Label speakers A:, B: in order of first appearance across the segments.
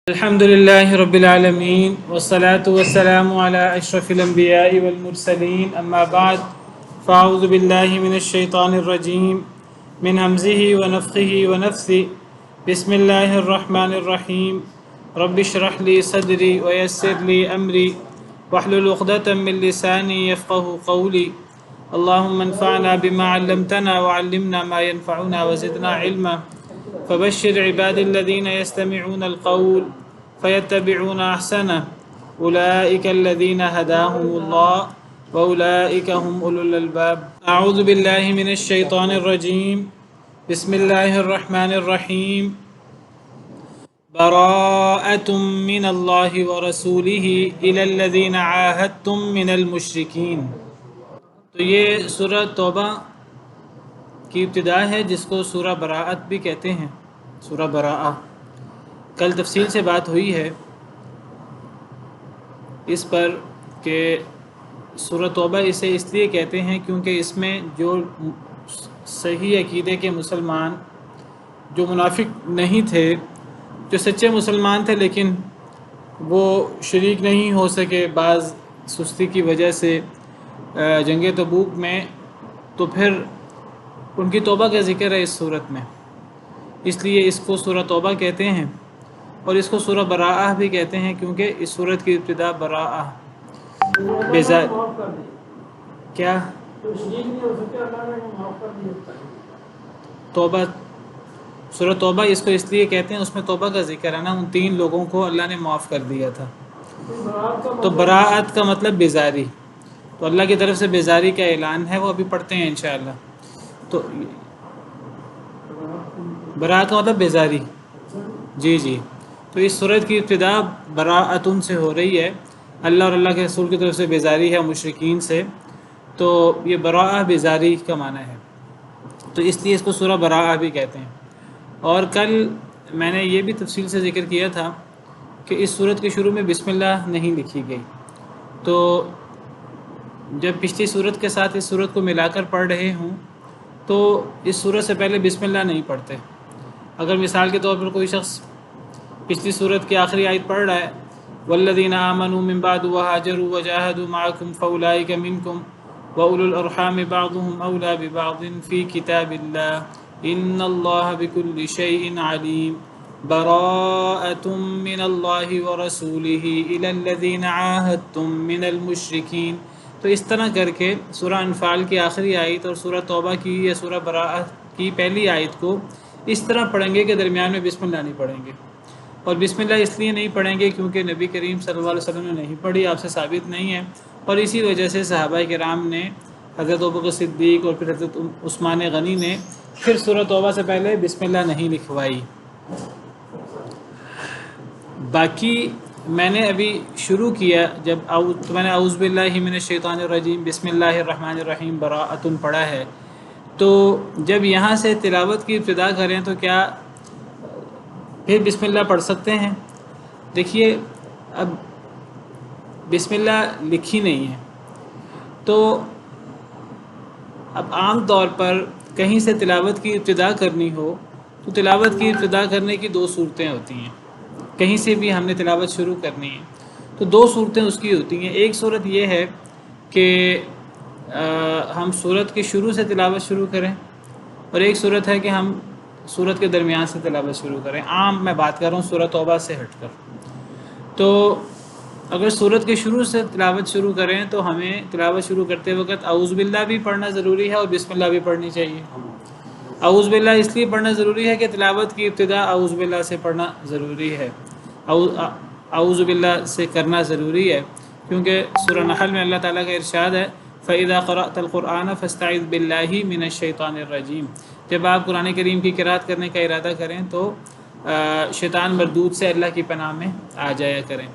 A: الحمد لله رب العالمين والصلاة والسلام على أشرف الأنبياء والمرسلين أما بعد فأعوذ بالله من الشيطان الرجيم من همزه ونفخه ونفثه بسم الله الرحمن الرحيم رب اشرح لي صدري ويسر لي أمري واحلل عقدة من لساني يفقه قولي اللهم انفعنا بما علمتنا وعلمنا ما ينفعنا وزدنا علما فبشر عباد الذين يستمعون القول فيتبعون أحسنه أولئك الذين هداهم الله وأولئك هم أولو الألباب أعوذ بالله من الشيطان الرجيم بسم الله الرحمن الرحيم براءة من الله ورسوله إلى الذين عاهدتم من المشركين. تو یہ سورہ توبہ کی ابتدا ہے جس کو سورہ براءت بھی کہتے ہیں. سورہ براءہ کل تفصیل سے بات ہوئی ہے اس پر کہ سورہ توبہ اسے اس لیے کہتے ہیں کیونکہ اس میں جو صحیح عقیدے کے مسلمان جو منافق نہیں تھے، جو سچے مسلمان تھے لیکن وہ شریک نہیں ہو سکے بعض سستی کی وجہ سے جنگ تبوک میں، تو پھر ان کی توبہ کا ذکر ہے اس صورت میں، اس لیے اس کو سورہ توبہ کہتے ہیں. اور اس کو سورہ براءہ بھی کہتے ہیں کیونکہ اس صورت کی ابتدا براءہ کیا توبہ، سورہ توبہ اس کو اس لیے کہتے ہیں، اس میں توبہ کا ذکر ہے نا، ان 3 لوگوں کو اللہ نے معاف کر دیا تھا. تو براءت کا مطلب بیزاری، تو اللہ کی طرف سے بیزاری کا اعلان ہے، وہ ابھی پڑھتے ہیں انشاءاللہ. تو براءت کا مطلب بیزاری، جی. تو اس صورت کی ابتدا براءتن سے ہو رہی ہے، اللہ اور اللہ کے رسول کی طرف سے بیزاری ہے مشرکین سے، تو یہ براءہ بیزاری کا معنی ہے، تو اس لیے اس کو سورہ براءہ بھی کہتے ہیں. اور کل میں نے یہ بھی تفصیل سے ذکر کیا تھا کہ اس صورت کے شروع میں بسم اللہ نہیں لکھی گئی. تو جب پچھلی صورت کے ساتھ اس صورت کو ملا کر پڑھ رہے ہوں تو اس صورت سے پہلے بسم اللہ نہیں پڑھتے. اگر مثال کے طور پر کوئی شخص پچھلی صورت کی آخری آیت پڑھ رہا ہے والذین آمنوا من بعد وہاجروا وجاہدوا معکم فاولئک منکم واولو الارحام بعضهم اولی ببعض فی کتاب اللہ ان اللہ بکل شیء علیم براءۃ من اللہ ورسولہ الی الذین عاہدتم من المشرکین. تو اس طرح کر کے سورہ انفال کی آخری آیت اور سورہ توبہ کی یا سورہ براءہ کی پہلی آیت کو اس طرح پڑھیں گے کہ درمیان میں بسم اللہ نہیں پڑھیں گے. اور بسم اللہ اس لیے نہیں پڑھیں گے کیونکہ نبی کریم صلی اللہ علیہ وسلم نے نہیں پڑھی، آپ سے ثابت نہیں ہے، اور اسی وجہ سے صحابہ کرام نے حضرت ابوبکر صدیق اور پھر حضرت عثمان غنی نے پھر سورہ توبہ سے پہلے بسم اللہ نہیں لکھوائی. باقی میں نے ابھی شروع کیا جب میں نے اعوذ باللہ من الشیطان الرجیم بسم اللہ الرحمن الرحیم براءۃ پڑھا ہے، تو جب یہاں سے تلاوت کی ابتدا کریں تو کیا پھر بسم اللہ پڑھ سکتے ہیں؟ دیکھیے اب بسم اللہ لکھی نہیں ہے، تو اب عام طور پر کہیں سے تلاوت کی ابتدا کرنی ہو تو تلاوت کی ابتدا کرنے کی 2 صورتیں ہوتی ہیں. کہیں سے بھی ہم نے تلاوت شروع کرنی ہے تو 2 صورتیں اس کی ہوتی ہیں. ایک صورت یہ ہے کہ ہم صورت کے شروع سے تلاوت شروع کریں، اور ایک صورت ہے کہ ہم صورت کے درمیان سے تلاوت شروع کریں. عام میں بات کر رہا ہوں سورہ توبہ سے ہٹ کر. تو اگر صورت کے شروع سے تلاوت شروع کریں تو ہمیں تلاوت شروع کرتے وقت اعوذ باللہ بھی پڑھنا ضروری ہے اور بسم اللہ بھی پڑھنی چاہیے. اعوذ باللہ اس لیے پڑھنا ضروری ہے کہ تلاوت کی ابتدا اعوذ باللہ سے پڑھنا ضروری ہے، اعوذ باللہ سے کرنا ضروری ہے، کیونکہ سورہ نحل میں اللہ تعالیٰ کا ارشاد ہے فَإِذَا قَرَأْتَ الْقُرْآنَ فَاسْتَعِذْ بِاللَّهِ مِنَ الشَّيْطَانِ الرَّجِيمِ. جب آپ قرآن کریم کی قرأت کرنے کا ارادہ کریں تو شیطان مردود سے اللہ کی پناہ میں آ جایا کریں.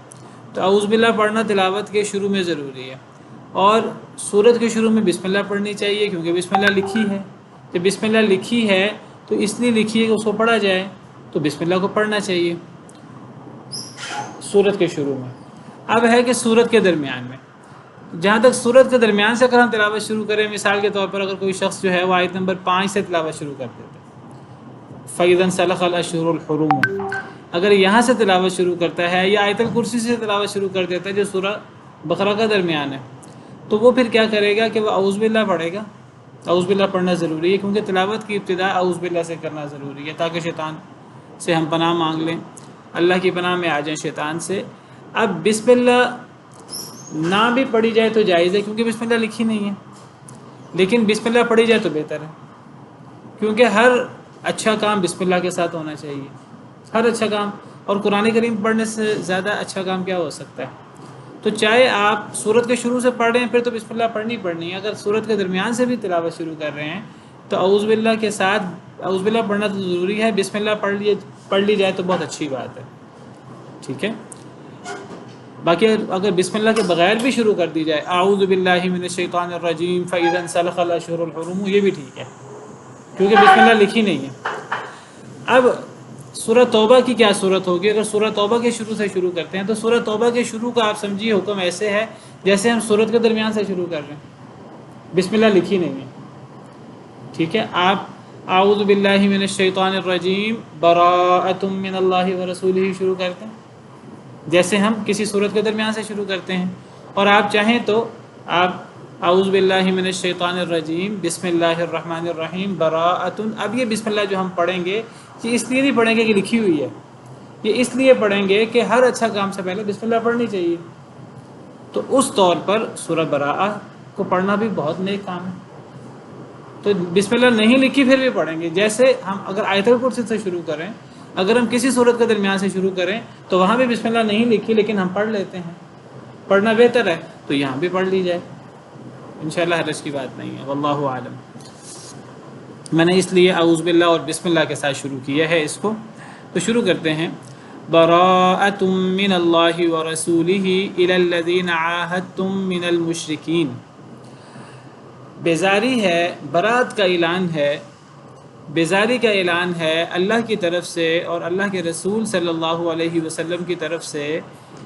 A: تو اعوذ باللہ پڑھنا تلاوت کے شروع میں ضروری ہے، اور سورت کے شروع میں بسم اللہ پڑھنی چاہیے کیونکہ بسم اللہ لکھی ہے. جب بسم اللہ لکھی ہے تو اس لیے لکھی ہے کہ اس کو پڑھا جائے، تو بسم اللہ کو پڑھنا چاہیے سورت کے شروع میں. اب ہے کہ سورت کے درمیان میں، جہاں تک سورت کے درمیان سے اگر ہم تلاوت شروع کریں، مثال کے طور پر اگر کوئی شخص جو ہے وہ آیت نمبر 5 سے تلاوت شروع کر دیتے فَإِذَا انْسَلَخَ الْأَشْهُرُ الْحُرُمُ، اگر یہاں سے تلاوت شروع کرتا ہے یا آیت الکرسی سے تلاوت شروع کر دیتا ہے جو سورہ بقرہ کا درمیان ہے، تو وہ پھر کیا کرے گا کہ وہ اعوذ باللہ پڑھے گا۔ اعوذ باللہ پڑھنا ضروری ہے، کیونکہ تلاوت کی ابتدا اعوذ باللہ سے کرنا ضروری ہے، تاکہ شیطان سے ہم پناہ مانگ لیں، اللہ کی پناہ میں آ جائیں شیطان سے۔ اب بسم اللہ نہ بھی پڑھی جائے تو جائز ہے، کیونکہ بسم اللہ لکھی نہیں ہے، لیکن بسم اللہ پڑھی جائے تو بہتر ہے، کیونکہ ہر اچھا کام بسم اللہ کے ساتھ ہونا چاہیے، ہر اچھا کام۔ اور قرآن کریم پڑھنے سے زیادہ اچھا کام کیا ہو سکتا ہے؟ تو چاہے آپ سورت کے شروع سے پڑھ رہے ہیں، پھر تو بسم اللہ پڑھنی ہے۔ اگر سورت کے درمیان سے بھی تلاوت شروع کر رہے ہیں تو اعوذ باللہ کے ساتھ اعوذ باللہ پڑھنا تو ضروری ہے، بسم اللہ پڑھ لی جائے تو بہت اچھی بات ہے، ٹھیک ہے۔ باقی اگر بسم اللہ کے بغیر بھی شروع کر دی جائے، اعوذ باللہ من الشیطان الرجیم فاذا انسلخ الاشہر الحرم، یہ بھی ٹھیک ہے، کیونکہ بسم اللہ لکھی نہیں ہے۔ اب سورہ توبہ کی کیا صورت ہوگی؟ اگر سورہ توبہ کے شروع سے شروع کرتے ہیں تو سورہ توبہ کے شروع کا آپ سمجھیے حکم ایسے ہے جیسے ہم سورت کے درمیان سے شروع کر رہے ہیں، بسم اللہ لکھی نہیں ہے، ٹھیک ہے۔ آپ اعوذ باللہ من الشیطان الرجیم براءۃ من اللہ ورسولہ شروع کرتے ہیں جیسے ہم کسی سورت کے درمیان سے شروع کرتے ہیں، اور آپ چاہیں تو آپ اعوذ باللہ من الشیطان الرجیم بسم اللہ الرحمن الرحیم براءۃ، اب یہ بسم اللہ جو ہم پڑھیں گے یہ اس لیے نہیں پڑھیں گے کہ لکھی ہوئی ہے، یہ اس لیے پڑھیں گے کہ ہر اچھا کام سے پہلے بسم اللہ پڑھنی چاہیے، تو اس طور پر سورہ براءہ کو پڑھنا بھی بہت نیک کام ہے۔ تو بسم اللہ نہیں لکھی پھر بھی پڑھیں گے، جیسے ہم اگر آیت الکرسی سے شروع کریں، اگر ہم کسی سورت کے درمیان سے شروع کریں تو وہاں بھی بسم اللہ نہیں لکھی لیکن ہم پڑھ لیتے ہیں، پڑھنا بہتر ہے تو یہاں بھی پڑھ لی جائے، انشاءاللہ حرج کی بات نہیں ہے، واللہ عالم۔ میں نے اس لیے اعوذ باللہ اور بسم اللہ کے ساتھ شروع کیا ہے اس کو، تو شروع کرتے ہیں۔ براءۃ من اللہ ورسولہ الی الذین عاہدتم من المشرکین، بیزاری ہے، برات کا اعلان ہے، بیزاری کا اعلان ہے اللہ کی طرف سے اور اللہ کے رسول صلی اللہ علیہ وسلم کی طرف سے،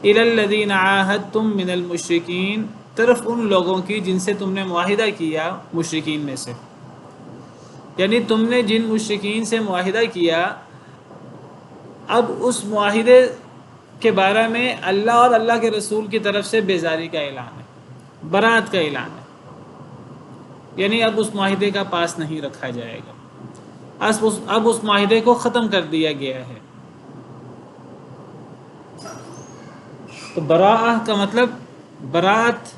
A: الی الذین عاہدتم من المشرکین، طرف ان لوگوں کی جن سے تم نے معاہدہ کیا مشرکین میں سے، یعنی تم نے جن مشرکین سے معاہدہ کیا، اب اس معاہدے کے بارے میں اللہ اور اللہ کے رسول کی طرف سے بیزاری کا اعلان ہے، برات کا اعلان ہے، یعنی اب اس معاہدے کا پاس نہیں رکھا جائے گا، اب اس معاہدے کو ختم کر دیا گیا ہے۔ تو براءہ کا مطلب برات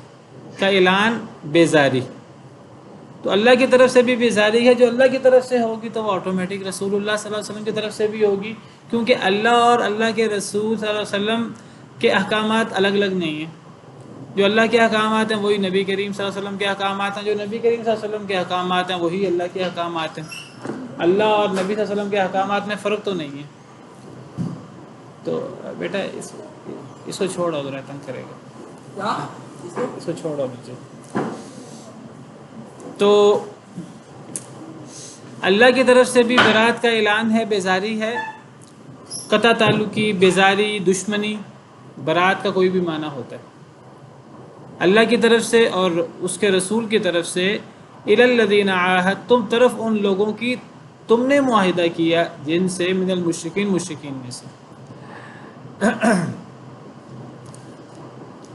A: کا اعلان، بیزاری، تو اللہ کی طرف سے بھی بیزاری ہے، جو اللہ کی طرف سے ہوگی تو وہ آٹومیٹک رسول اللہ صلی اللہ علیہ وسلم کی طرف سے بھی ہوگی، کیونکہ اللہ اور اللہ کے رسول صلی اللہ علیہ وسلم کے احکامات الگ الگ نہیں ہیں، جو اللہ کے احکامات ہیں وہی نبی کریم صلی اللہ علیہ وسلم کے احکامات ہیں، جو نبی کریم صلی اللہ علیہ وسلم کے احکامات ہیں وہی اللہ کے احکامات ہیں، اللہ اور نبی صلی اللہ علیہ وسلم کے احکامات میں فرق تو نہیں ہے۔ تو بیٹا اس کو چھوڑو، ذرا تنگ کرے گا، اس کو چھوڑو مجھے۔ تو اللہ کی طرف سے بھی برات کا اعلان ہے، بیزاری ہے، قطع تعلقی، بیزاری، دشمنی، برات کا کوئی بھی معنی ہوتا ہے، اللہ کی طرف سے اور اس کے رسول کی طرف سے، الی الذین عاہدتم، طرف ان لوگوں کی تم نے معاہدہ کیا جن سے، من المشرکین، مشرکین میں سے۔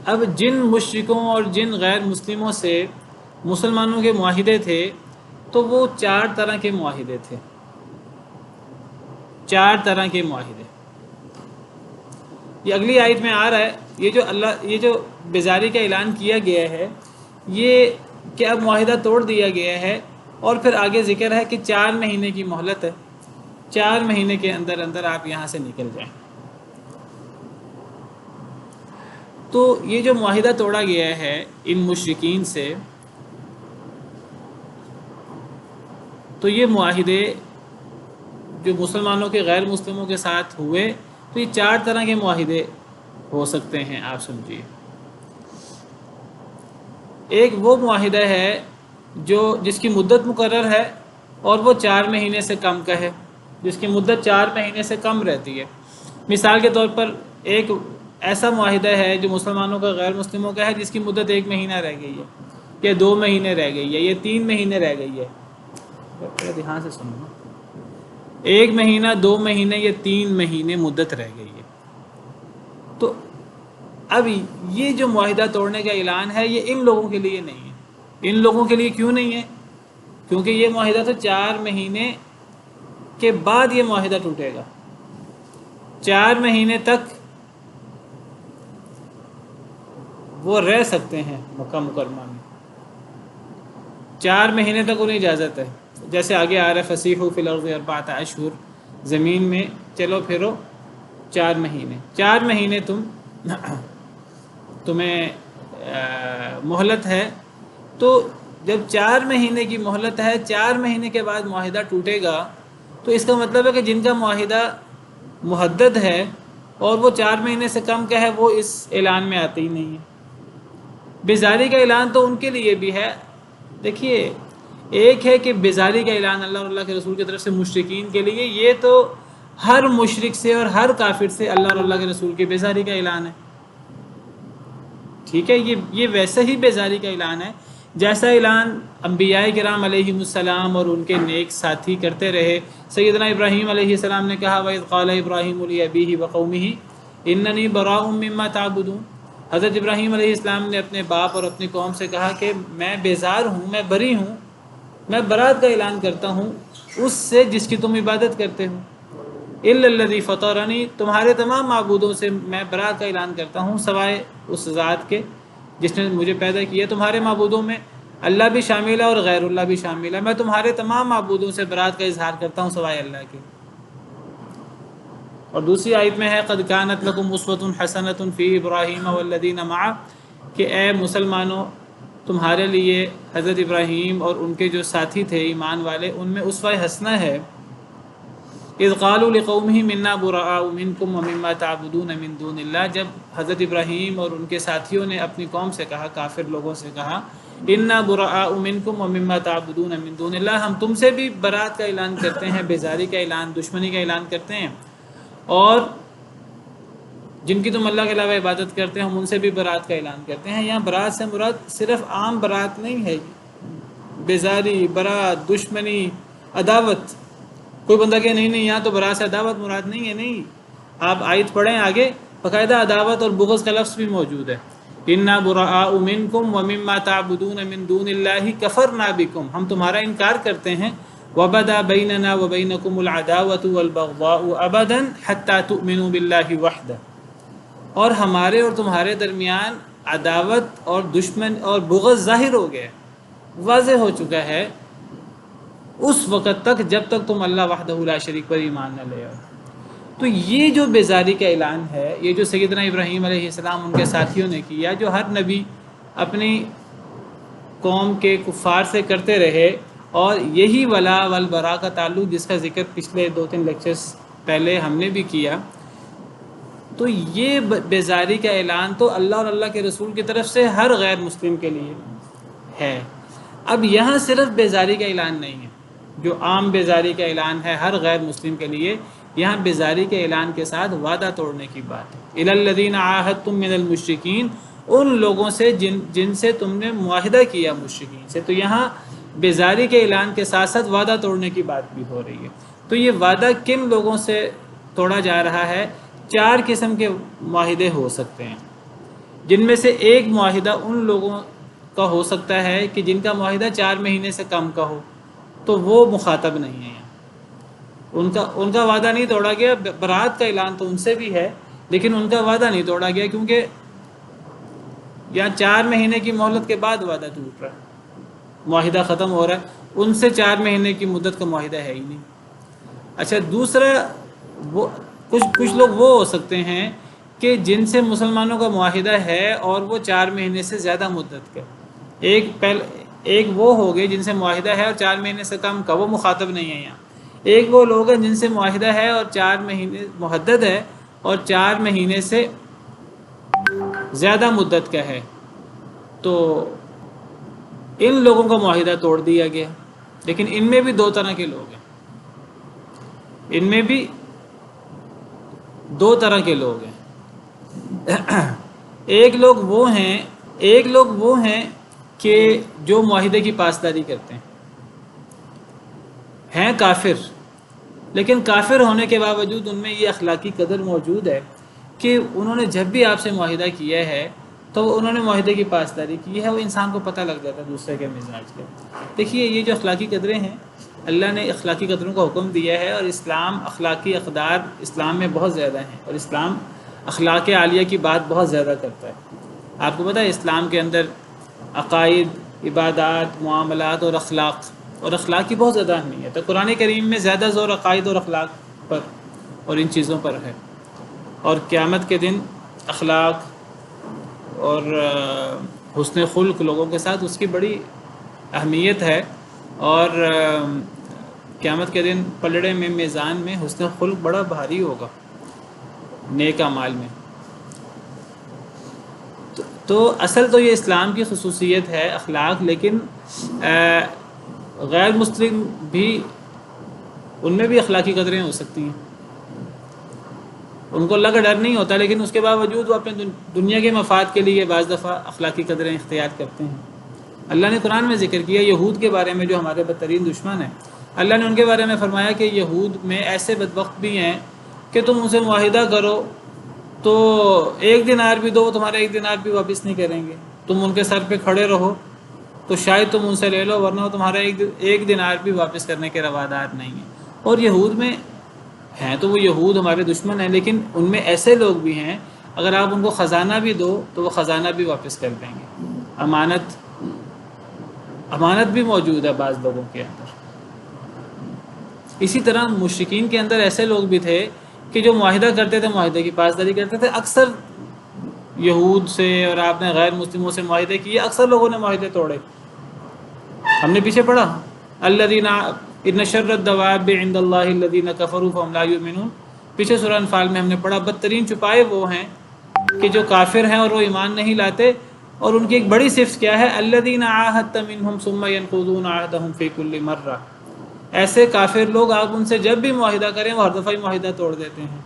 A: اب جن مشرکوں اور جن غیر مسلموں سے مسلمانوں کے معاہدے تھے تو وہ 4 طرح کے معاہدے تھے، 4 طرح کے معاہدے، یہ اگلی آیت میں آ رہا ہے۔ یہ جو بیزاری کا اعلان کیا گیا ہے یہ کہ اب معاہدہ توڑ دیا گیا ہے، اور پھر آگے ذکر ہے کہ 4 مہینے کی مہلت ہے، 4 مہینے کے اندر اندر آپ یہاں سے نکل جائیں۔ تو یہ جو معاہدہ توڑا گیا ہے ان مشرکین سے، تو یہ معاہدے جو مسلمانوں کے غیر مسلموں کے ساتھ ہوئے، تو یہ 4 طرح کے معاہدے ہو سکتے ہیں، آپ سمجھیے۔ ایک وہ معاہدہ ہے جس کی مدت مقرر ہے اور وہ 4 مہینے سے کم کا ہے، جس کی مدت 4 مہینے سے کم رہتی ہے۔ مثال کے طور پر ایک ایسا معاہدہ ہے جو مسلمانوں کا غیر مسلموں کا ہے جس کی مدت 1 مہینہ رہ گئی ہے، یا 2 مہینے رہ گئی ہے، یا 3 مہینے رہ گئی ہے۔ دھیان سے سنو، 1 مہینہ 2 مہینے یا 3 مہینے مدت رہ گئی ہے۔ تو اب یہ جو معاہدہ توڑنے کا اعلان ہے یہ ان لوگوں کے لیے نہیں ہے۔ ان لوگوں کے لیے کیوں نہیں ہے؟ کیونکہ یہ معاہدہ تو 4 مہینے کے بعد یہ معاہدہ ٹوٹے گا۔ 4 مہینے تک وہ رہ سکتے ہیں مکہ مکرمہ میں، 4 مہینے تک انہیں اجازت ہے۔ جیسے آگے آ رہا ہے فسیحوا فی الارض 4 اشہر، زمین میں چلو پھرو 4 مہینے۔ 4 مہینے تمہیں مہلت ہے، تو جب 4 مہینے کی مہلت ہے، 4 مہینے کے بعد معاہدہ ٹوٹے گا، تو اس کا مطلب ہے کہ جن کا معاہدہ محدد ہے اور وہ 4 مہینے سے کم کا ہے، وہ اس اعلان میں آتے ہی نہیں ہے۔ بیزاری کا اعلان تو ان کے لیے بھی ہے۔ دیکھیے، ایک ہے کہ بیزاری کا اعلان اللہ اور اللہ کے رسول کی طرف سے مشرکین کے لیے، یہ تو ہر مشرک سے اور ہر کافر سے اللہ اور اللہ کے رسول کی بیزاری کا اعلان ہے، ٹھیک ہے۔ یہ ویسے ہی بیزاری کا اعلان ہے جیسا اعلان انبیاء کرام علیہم السلام اور ان کے نیک ساتھی کرتے رہے۔ سیدنا ابراہیم علیہ السلام نے کہا وَإِذْ قَالَ إِبْرَاهِيمُ لِأَبِيهِ وَقَوْمِهِ إِنَّنِي بَرَاءٌ مِّمَّا تَعْبُدُونَ۔ حضرت ابراہیم علیہ السلام نے اپنے باپ اور اپنی قوم سے کہا کہ میں بیزار ہوں، میں بری ہوں، میں برات کا اعلان کرتا ہوں اس سے جس کی تم عبادت کرتے ہو۔ إِلَّا الَّذِي فَطَرَنِي، تمہارے تمام معبودوں سے میں برات کا اعلان کرتا ہوں سوائے اس ذات کے جس نے مجھے پیدا کیا۔ تمہارے معبودوں میں اللہ بھی شامل ہے اور غیر اللہ بھی شامل ہے۔ میں تمہارے تمام معبودوں سے برات کا اظہار کرتا ہوں سوائے اللہ کے۔ اور دوسری آیت میں ہے قَدْ كَانَتْ لَكُمْ أُسْوَةٌ حَسَنَةٌ فِي إِبْرَاهِيمَ وَالَّذِينَ مَعَهُ، کہ اے مسلمانوں تمہارے لیے حضرت ابراہیم اور ان کے جو ساتھی تھے ایمان والے، ان میں اسوہ حسنہ ہے۔ اذ قالوا لقومهم انا براء منكم ومما تعبدون من دون اللہ، جب حضرت ابراہیم اور ان کے ساتھیوں نے اپنی قوم سے کہا، کافر لوگوں سے کہا، انا براء منكم ومما تعبدون من دون اللہ، ہم تم سے بھی برات کا اعلان کرتے ہیں، بیزاری کا اعلان، دشمنی کا اعلان کرتے ہیں، اور جن کی تم اللہ کے علاوہ عبادت کرتے ہیں ہم ان سے بھی برات کا اعلان کرتے ہیں۔ یہاں برات سے مراد صرف عام برات نہیں ہے، بیزاری، برات، دشمنی، عداوت۔ کوئی بندہ کہ نہیں یہاں تو برات سے عداوت مراد نہیں ہے، نہیں، آپ آیت پڑھیں آگے، باقاعدہ عداوت اور بغض کا لفظ بھی موجود ہے۔ انا براء منکم ومما تعبدون من دون اللہ کفرنا بکم، ہم تمہارا انکار کرتے ہیں، وبدا بیننا وبینکم العداوۃ والبغضاء ابدا حتی تؤمنوا باللہ وحدہ، اور ہمارے اور تمہارے درمیان عداوت اور دشمن اور بغض ظاہر ہو گیا، واضح ہو چکا ہے اس وقت تک جب تک تم اللہ وحدہ لا شریک پر ایمان نہ لے آؤ۔ تو یہ جو بیزاری کا اعلان ہے، یہ جو سیدنا ابراہیم علیہ السلام ان کے ساتھیوں نے کیا، جو ہر نبی اپنی قوم کے کفار سے کرتے رہے، اور یہی ولا والبراء کا تعلق جس کا ذکر پچھلے 2-3 لیکچرز پہلے ہم نے بھی کیا، تو یہ بیزاری کا اعلان تو اللہ اور اللہ کے رسول کی طرف سے ہر غیر مسلم کے لیے ہے۔ اب یہاں صرف بیزاری کا اعلان نہیں ہے جو عام بیزاری کا اعلان ہے ہر غیر مسلم کے لیے، یہاں بیزاری کے اعلان کے ساتھ وعدہ توڑنے کی بات ہے۔ الی الذین عاہدتم من المشرکین، ان لوگوں سے جن سے تم نے معاہدہ کیا مشرکین سے، تو یہاں بیزاری کے اعلان کے ساتھ ساتھ وعدہ توڑنے کی بات بھی ہو رہی ہے۔ تو یہ وعدہ کن لوگوں سے توڑا جا رہا ہے؟ 4 قسم کے معاہدے ہو سکتے ہیں، جن میں سے ایک معاہدہ ان لوگوں کا ہو سکتا ہے کہ جن کا معاہدہ 4 مہینے سے کم کا ہو، تو وہ مخاطب نہیں ہے، ان کا وعدہ نہیں توڑا گیا۔ برات کا اعلان تو ان سے بھی ہے لیکن ان کا وعدہ نہیں توڑا گیا، کیونکہ یہاں 4 مہینے کی مہلت کے بعد وعدہ ٹوٹ رہا ہے، معاہدہ ختم ہو رہا ہے، ان سے 4 مہینے کی مدت کا معاہدہ ہے ہی نہیں۔ اچھا، دوسرا وہ کچھ لوگ وہ ہو سکتے ہیں کہ جن سے مسلمانوں کا معاہدہ ہے اور وہ 4 مہینے سے زیادہ مدت کا، ایک وہ ہو گئے جن سے معاہدہ ہے اور 4 مہینے سے کم کا، وہ مخاطب نہیں ہے یہاں۔ ایک وہ لوگ ہیں جن سے معاہدہ ہے اور 4 مہینے محدد ہے اور 4 مہینے سے زیادہ مدت کا ہے، تو ان لوگوں کا معاہدہ توڑ دیا گیا۔ لیکن ان میں بھی 2 طرح کے لوگ ہیں، ان میں بھی 2 طرح کے لوگ ہیں۔ ایک لوگ وہ ہیں کہ جو معاہدے کی پاسداری کرتے ہیں کافر، لیکن کافر ہونے کے باوجود ان میں یہ اخلاقی قدر موجود ہے کہ انہوں نے جب بھی آپ سے معاہدہ کیا ہے تو انہوں نے معاہدے کی پاسداری کی ہے، وہ انسان کو پتہ لگ جاتا ہے دوسرے کے مزاج کے۔ دیکھیے یہ جو اخلاقی قدریں ہیں، اللہ نے اخلاقی قدروں کا حکم دیا ہے، اور اسلام اخلاقی اقدار اسلام میں بہت زیادہ ہیں، اور اسلام اخلاق عالیہ کی بات بہت زیادہ کرتا ہے۔ آپ کو پتہ ہے اسلام کے اندر عقائد، عبادات، معاملات اور اخلاق کی بہت زیادہ اہمیت ہے۔ قرآن کریم میں زیادہ زور عقائد اور اخلاق پر اور ان چیزوں پر ہے، اور قیامت کے دن اخلاق اور حسن خلق لوگوں کے ساتھ اس کی بڑی اہمیت ہے، اور قیامت کے دن پلڑے میں میزان میں حسن خلق بڑا بھاری ہوگا نیک اعمال میں۔ تو اصل تو یہ اسلام کی خصوصیت ہے اخلاق، لیکن غیر مسلم بھی ان میں بھی اخلاقی قدریں ہو سکتی ہیں، ان کو اللہ کا ڈر نہیں ہوتا، لیکن اس کے باوجود وہ اپنے دنیا کے مفاد کے لیے بعض دفعہ اخلاقی قدریں اختیار کرتے ہیں۔ اللہ نے قرآن میں ذکر کیا یہود کے بارے میں جو ہمارے بدترین دشمن ہیں، اللہ نے ان کے بارے میں فرمایا کہ یہود میں ایسے بدبخت بھی ہیں کہ تم ان سے معاہدہ کرو تو 1 دینار بھی دو، وہ تمہارا 1 دینار بھی واپس نہیں کریں گے۔ تم ان کے سر پہ کھڑے رہو تو شاید تم ان سے لے لو، ورنہ وہ تمہارا 1 دینار بھی واپس کرنے کے روادار نہیں ہیں۔ اور یہود میں ہیں تو وہ یہود ہمارے دشمن ہیں، لیکن ان میں ایسے لوگ بھی ہیں اگر آپ ان کو خزانہ بھی دو تو وہ خزانہ بھی واپس کر دیں گے۔ امانت بھی موجود ہے بعض لوگوں کے اندر۔ اسی طرح مشرکین کے اندر ایسے لوگ بھی تھے کہ جو معاہدہ کرتے تھے، معاہدے کی پاسداری کرتے تھے۔ اکثر یہود سے اور آپ نے غیر مسلموں سے معاہدے کیے، اکثر لوگوں نے معاہدے توڑے۔ ہم نے پیچھے پڑھا الذین ان شر الدواب عند اللہ الذین کفروا فهم لا یؤمنون، پیچھے سورہ انفال میں ہم نے پڑھا بدترین چھپائے وہ ہیں کہ جو کافر ہیں اور وہ ایمان نہیں لاتے، اور ان کی ایک بڑی صفت کیا ہے الذین عاہدت منهم ثم ينقضون عہدهم فی کل مرہ، ایسے کافر لوگ آپ ان سے جب بھی معاہدہ کریں وہ ہر دفعہ ہی معاہدہ توڑ دیتے ہیں،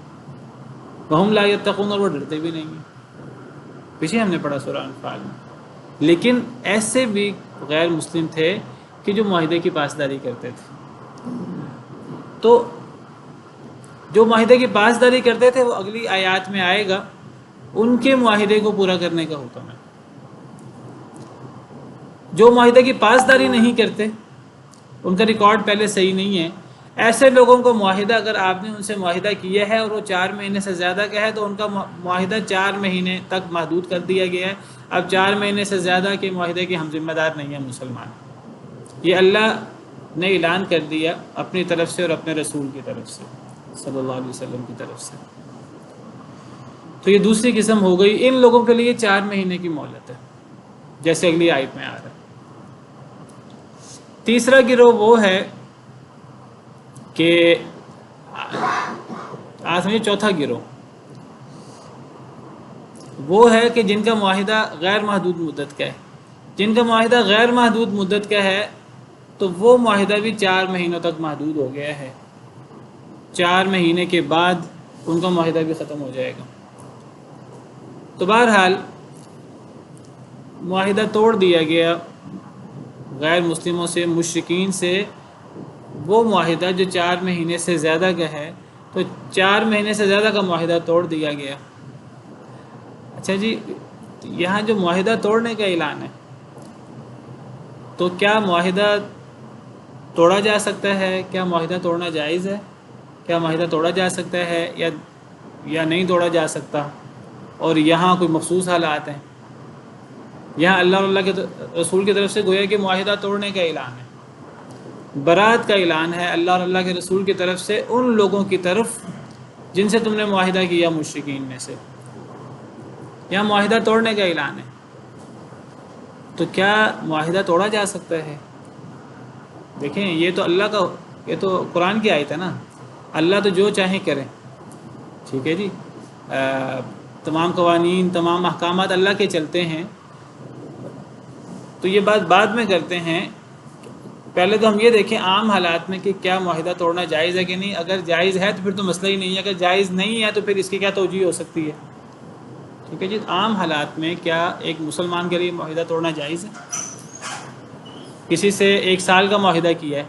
A: وہم لا یتقون، اور وہ ڈرتے بھی نہیں ہیں، پیچھے ہم نے پڑھا سورہ انفال میں۔ لیکن ایسے بھی غیر مسلم تھے کہ جو معاہدے کی پاسداری کرتے تھے، تو جو معاہدے کی پاسداری کرتے تھے وہ اگلی آیات میں آئے گا، ان کے معاہدے کو پورا کرنے کا حکم ہے۔ جو معاہدے کی پاسداری نہیں کرتے، ان کا ریکارڈ پہلے صحیح نہیں ہے، ایسے لوگوں کو معاہدہ اگر آپ نے ان سے معاہدہ کیا ہے اور وہ 4 مہینے سے زیادہ کا ہے تو ان کا معاہدہ 4 مہینے تک محدود کر دیا گیا ہے۔ اب 4 مہینے سے زیادہ کے معاہدے کے ہم ذمہ دار نہیں ہیں مسلمان۔ یہ اللہ نے اعلان کر دیا اپنی طرف سے اور اپنے رسول کی طرف سے صلی اللہ علیہ وسلم کی طرف سے۔ تو یہ دوسری قسم ہو گئی، ان لوگوں کے لیے 4 مہینے کی مہلت ہے، جیسے اگلی آیت میں آ رہا ہے۔ تیسرا گروہ وہ ہے کہ آج سمجھے چوتھا گروہ وہ ہے کہ جن کا معاہدہ غیر محدود مدت کا ہے۔ جن کا معاہدہ غیر محدود مدت کا ہے تو وہ معاہدہ بھی 4 مہینوں تک محدود ہو گیا ہے، 4 مہینے کے بعد ان کا معاہدہ بھی ختم ہو جائے گا۔ تو بہرحال معاہدہ توڑ دیا گیا غیر مسلموں سے، مشرکین سے، وہ معاہدہ جو 4 مہینے سے زیادہ کا ہے، تو 4 مہینے سے زیادہ کا معاہدہ توڑ دیا گیا۔ اچھا جی، یہاں جو معاہدہ توڑنے کا اعلان ہے، تو کیا معاہدہ توڑا جا سکتا ہے؟ کیا معاہدہ توڑنا جائز ہے؟ کیا معاہدہ توڑا جا سکتا ہے یا نہیں توڑا جا سکتا؟ اور یہاں کوئی مخصوص حالات ہیں۔ یہاں اللہ اور اللہ کے رسول کی طرف سے گویا کہ معاہدہ توڑنے کا اعلان ہے، برات کا اعلان ہے اللہ اور اللہ کے رسول کی طرف سے ان لوگوں کی طرف جن سے تم نے معاہدہ کیا مشرکین میں سے۔ یہاں معاہدہ توڑنے کا اعلان ہے، تو کیا معاہدہ توڑا جا سکتا ہے؟ دیکھیں یہ تو قرآن کی آیت ہے نا، اللہ تو جو چاہیں کریں، ٹھیک ہے جی، تمام قوانین، تمام احکامات اللہ کے چلتے ہیں۔ تو یہ بات بعد میں کرتے ہیں، پہلے تو ہم یہ دیکھیں عام حالات میں کہ کیا معاہدہ توڑنا جائز ہے کہ نہیں۔ اگر جائز ہے تو پھر تو مسئلہ ہی نہیں ہے، اگر جائز نہیں ہے تو پھر اس کی کیا توجیہ ہو سکتی ہے؟ ٹھیک ہے جی، عام حالات میں کیا ایک مسلمان کے لیے معاہدہ توڑنا جائز ہے؟ کسی سے 1 سال کا معاہدہ کیا ہے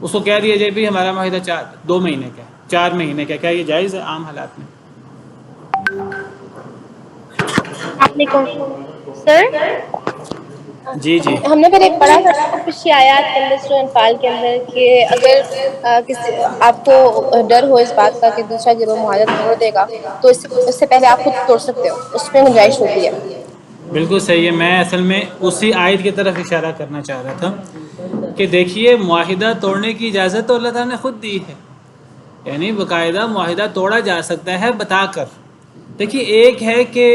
A: اس کو کہہ دیا جائے بھی ہمارا معاہدہ 2 مہینے کا ہے، 4 مہینے کا، کیا یہ جائز ہے عام حالات میں؟
B: آپ نے کون سر
A: جی جی
B: ہم نے پھر ایک پڑھا تھا پچھلی آیات کے اندر سورہ انفال کے اندر کہ اگر کسی آپ کو ڈر ہو اس بات کا کہ دوسرا جب وہ معاہدہ توڑ دے گا تو اس سے پہلے آپ خود توڑ سکتے ہو، اس میں گنجائش ہوتی ہے۔
A: بالکل صحیح ہے۔ میں اصل میں اسی آیت کی طرف اشارہ کرنا چاہ رہا تھا کہ دیکھیے معاہدہ توڑنے کی اجازت تو اللہ تعالیٰ نے خود دی ہے، یعنی باقاعدہ معاہدہ توڑا جا سکتا ہے بتا کر۔ دیکھیے ایک ہے کہ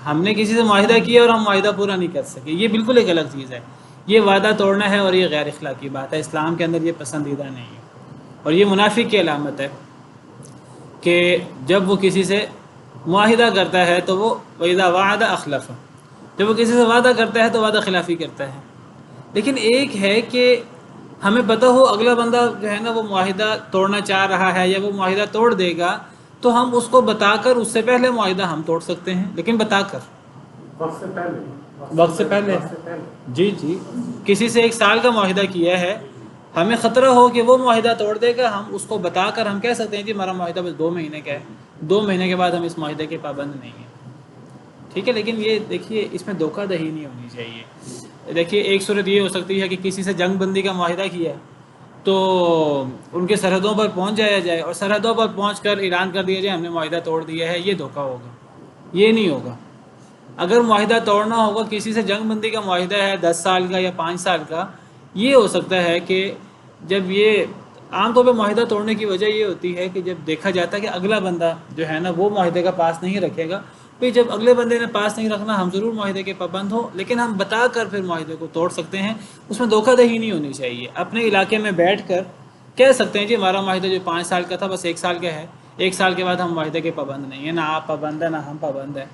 A: ہم نے کسی سے معاہدہ کیا اور ہم معاہدہ پورا نہیں کر سکے، یہ بالکل ایک الگ چیز ہے، یہ وعدہ توڑنا ہے اور یہ غیر اخلاقی بات ہے، اسلام کے اندر یہ پسندیدہ نہیں ہے، اور یہ منافق کی علامت ہے کہ جب وہ کسی سے معاہدہ کرتا ہے تو وہ وَإِذَا وَعَدَ أَخْلَفَ، جب وہ کسی سے وعدہ کرتا ہے تو وعدہ خلافی کرتا ہے۔ لیکن ایک ہے کہ ہمیں پتہ ہو اگلا بندہ جو ہے نا وہ معاہدہ توڑنا چاہ رہا ہے یا وہ معاہدہ توڑ دے گا، تو ہم اس کو بتا کر اس سے پہلے معاہدہ ہم توڑ سکتے ہیں، لیکن بتا کر، وقت سے پہلے۔ جی جی، کسی سے 1 سال کا معاہدہ کیا ہے، ہمیں خطرہ ہو کہ وہ معاہدہ توڑ دے گا، ہم اس کو بتا کر ہم کہہ سکتے ہیں جی ہمارا معاہدہ بس 2 مہینے کا ہے، 2 مہینے کے بعد ہم اس معاہدے کے پابند نہیں ہیں، ٹھیک ہے۔ لیکن یہ دیکھیے اس میں دھوکہ دہی نہیں ہونی چاہیے۔ دیکھیے ایک صورت یہ ہو سکتی ہے کہ کسی سے جنگ بندی کا معاہدہ کیا ہے تو ان کے سرحدوں پر پہنچ جایا جائے اور سرحدوں پر پہنچ کر اعلان کر دیا جائے ہم نے معاہدہ توڑ دیا ہے، یہ دھوکہ ہوگا، یہ نہیں ہوگا۔ اگر معاہدہ توڑنا ہوگا، کسی سے جنگ بندی کا معاہدہ ہے 10 سال کا یا 5 سال کا، یہ ہو سکتا ہے کہ جب یہ عام طور پہ معاہدہ توڑنے کی وجہ یہ ہوتی ہے کہ جب دیکھا جاتا ہے کہ اگلا بندہ جو ہے نا وہ معاہدے کا پاس نہیں رکھے گا، پھر جب اگلے بندے نے پاس نہیں رکھنا ہم ضرور معاہدے کے پابند ہو، لیکن ہم بتا کر پھر معاہدے کو توڑ سکتے ہیں، اس میں دھوکہ دہی نہیں ہونی چاہیے۔ اپنے علاقے میں بیٹھ کر کہہ سکتے ہیں جی ہمارا معاہدہ جو 5 سال کا تھا بس 1 سال کا ہے، 1 سال کے بعد ہم معاہدے کے پابند نہیں ہیں، نہ آپ پابند ہیں نہ ہم پابند ہیں،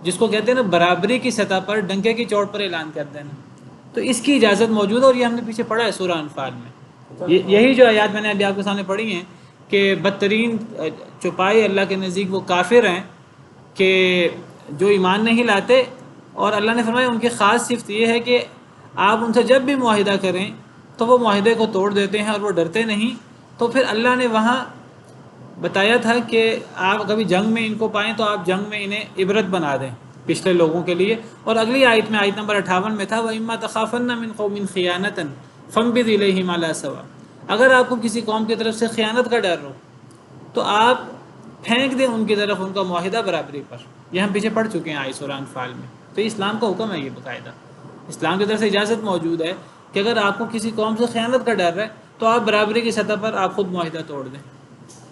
A: جس کو کہتے ہیں نا برابری کی سطح پر ڈنکے کی چوٹ پر اعلان کر دینا، تو اس کی اجازت موجود ہے، اور یہ ہم نے پیچھے پڑھا ہے سورہ انفال میں۔ یہی جو آیات میں نے ابھی آپ کے سامنے پڑھی ہیں کہ بدترین چوپائے اللہ کے نزدیک وہ کافر ہیں کہ جو ایمان نہیں لاتے، اور اللہ نے فرمایا ان کی خاص صفت یہ ہے کہ آپ ان سے جب بھی معاہدہ کریں تو وہ معاہدے کو توڑ دیتے ہیں اور وہ ڈرتے نہیں۔ تو پھر اللہ نے وہاں بتایا تھا کہ آپ کبھی جنگ میں ان کو پائیں تو آپ جنگ میں انہیں عبرت بنا دیں پچھلے لوگوں کے لیے، اور اگلی آیت میں آیت نمبر 58 میں تھا وَإِمَّا تَخَافَنَّ مِنْ قَوْمٍ خِيَانَةً فَانبِذْ إِلَيْهِمْ عَلَىٰ سَوَاءٍ، اگر آپ کو کسی قوم کی طرف سے خیانت کا ڈر ہو تو آپ پھینک دیں ان کی طرف ان کا معاہدہ برابری پر، یہ ہم پیچھے پڑھ چکے ہیں آیت سورہ انفال میں۔ تو یہ اسلام کا حکم ہے، یہ باقاعدہ اسلام کی طرف سے اجازت موجود ہے کہ اگر آپ کو کسی قوم سے خیانت کا ڈر ہے تو آپ برابری کی سطح پر آپ خود معاہدہ توڑ دیں،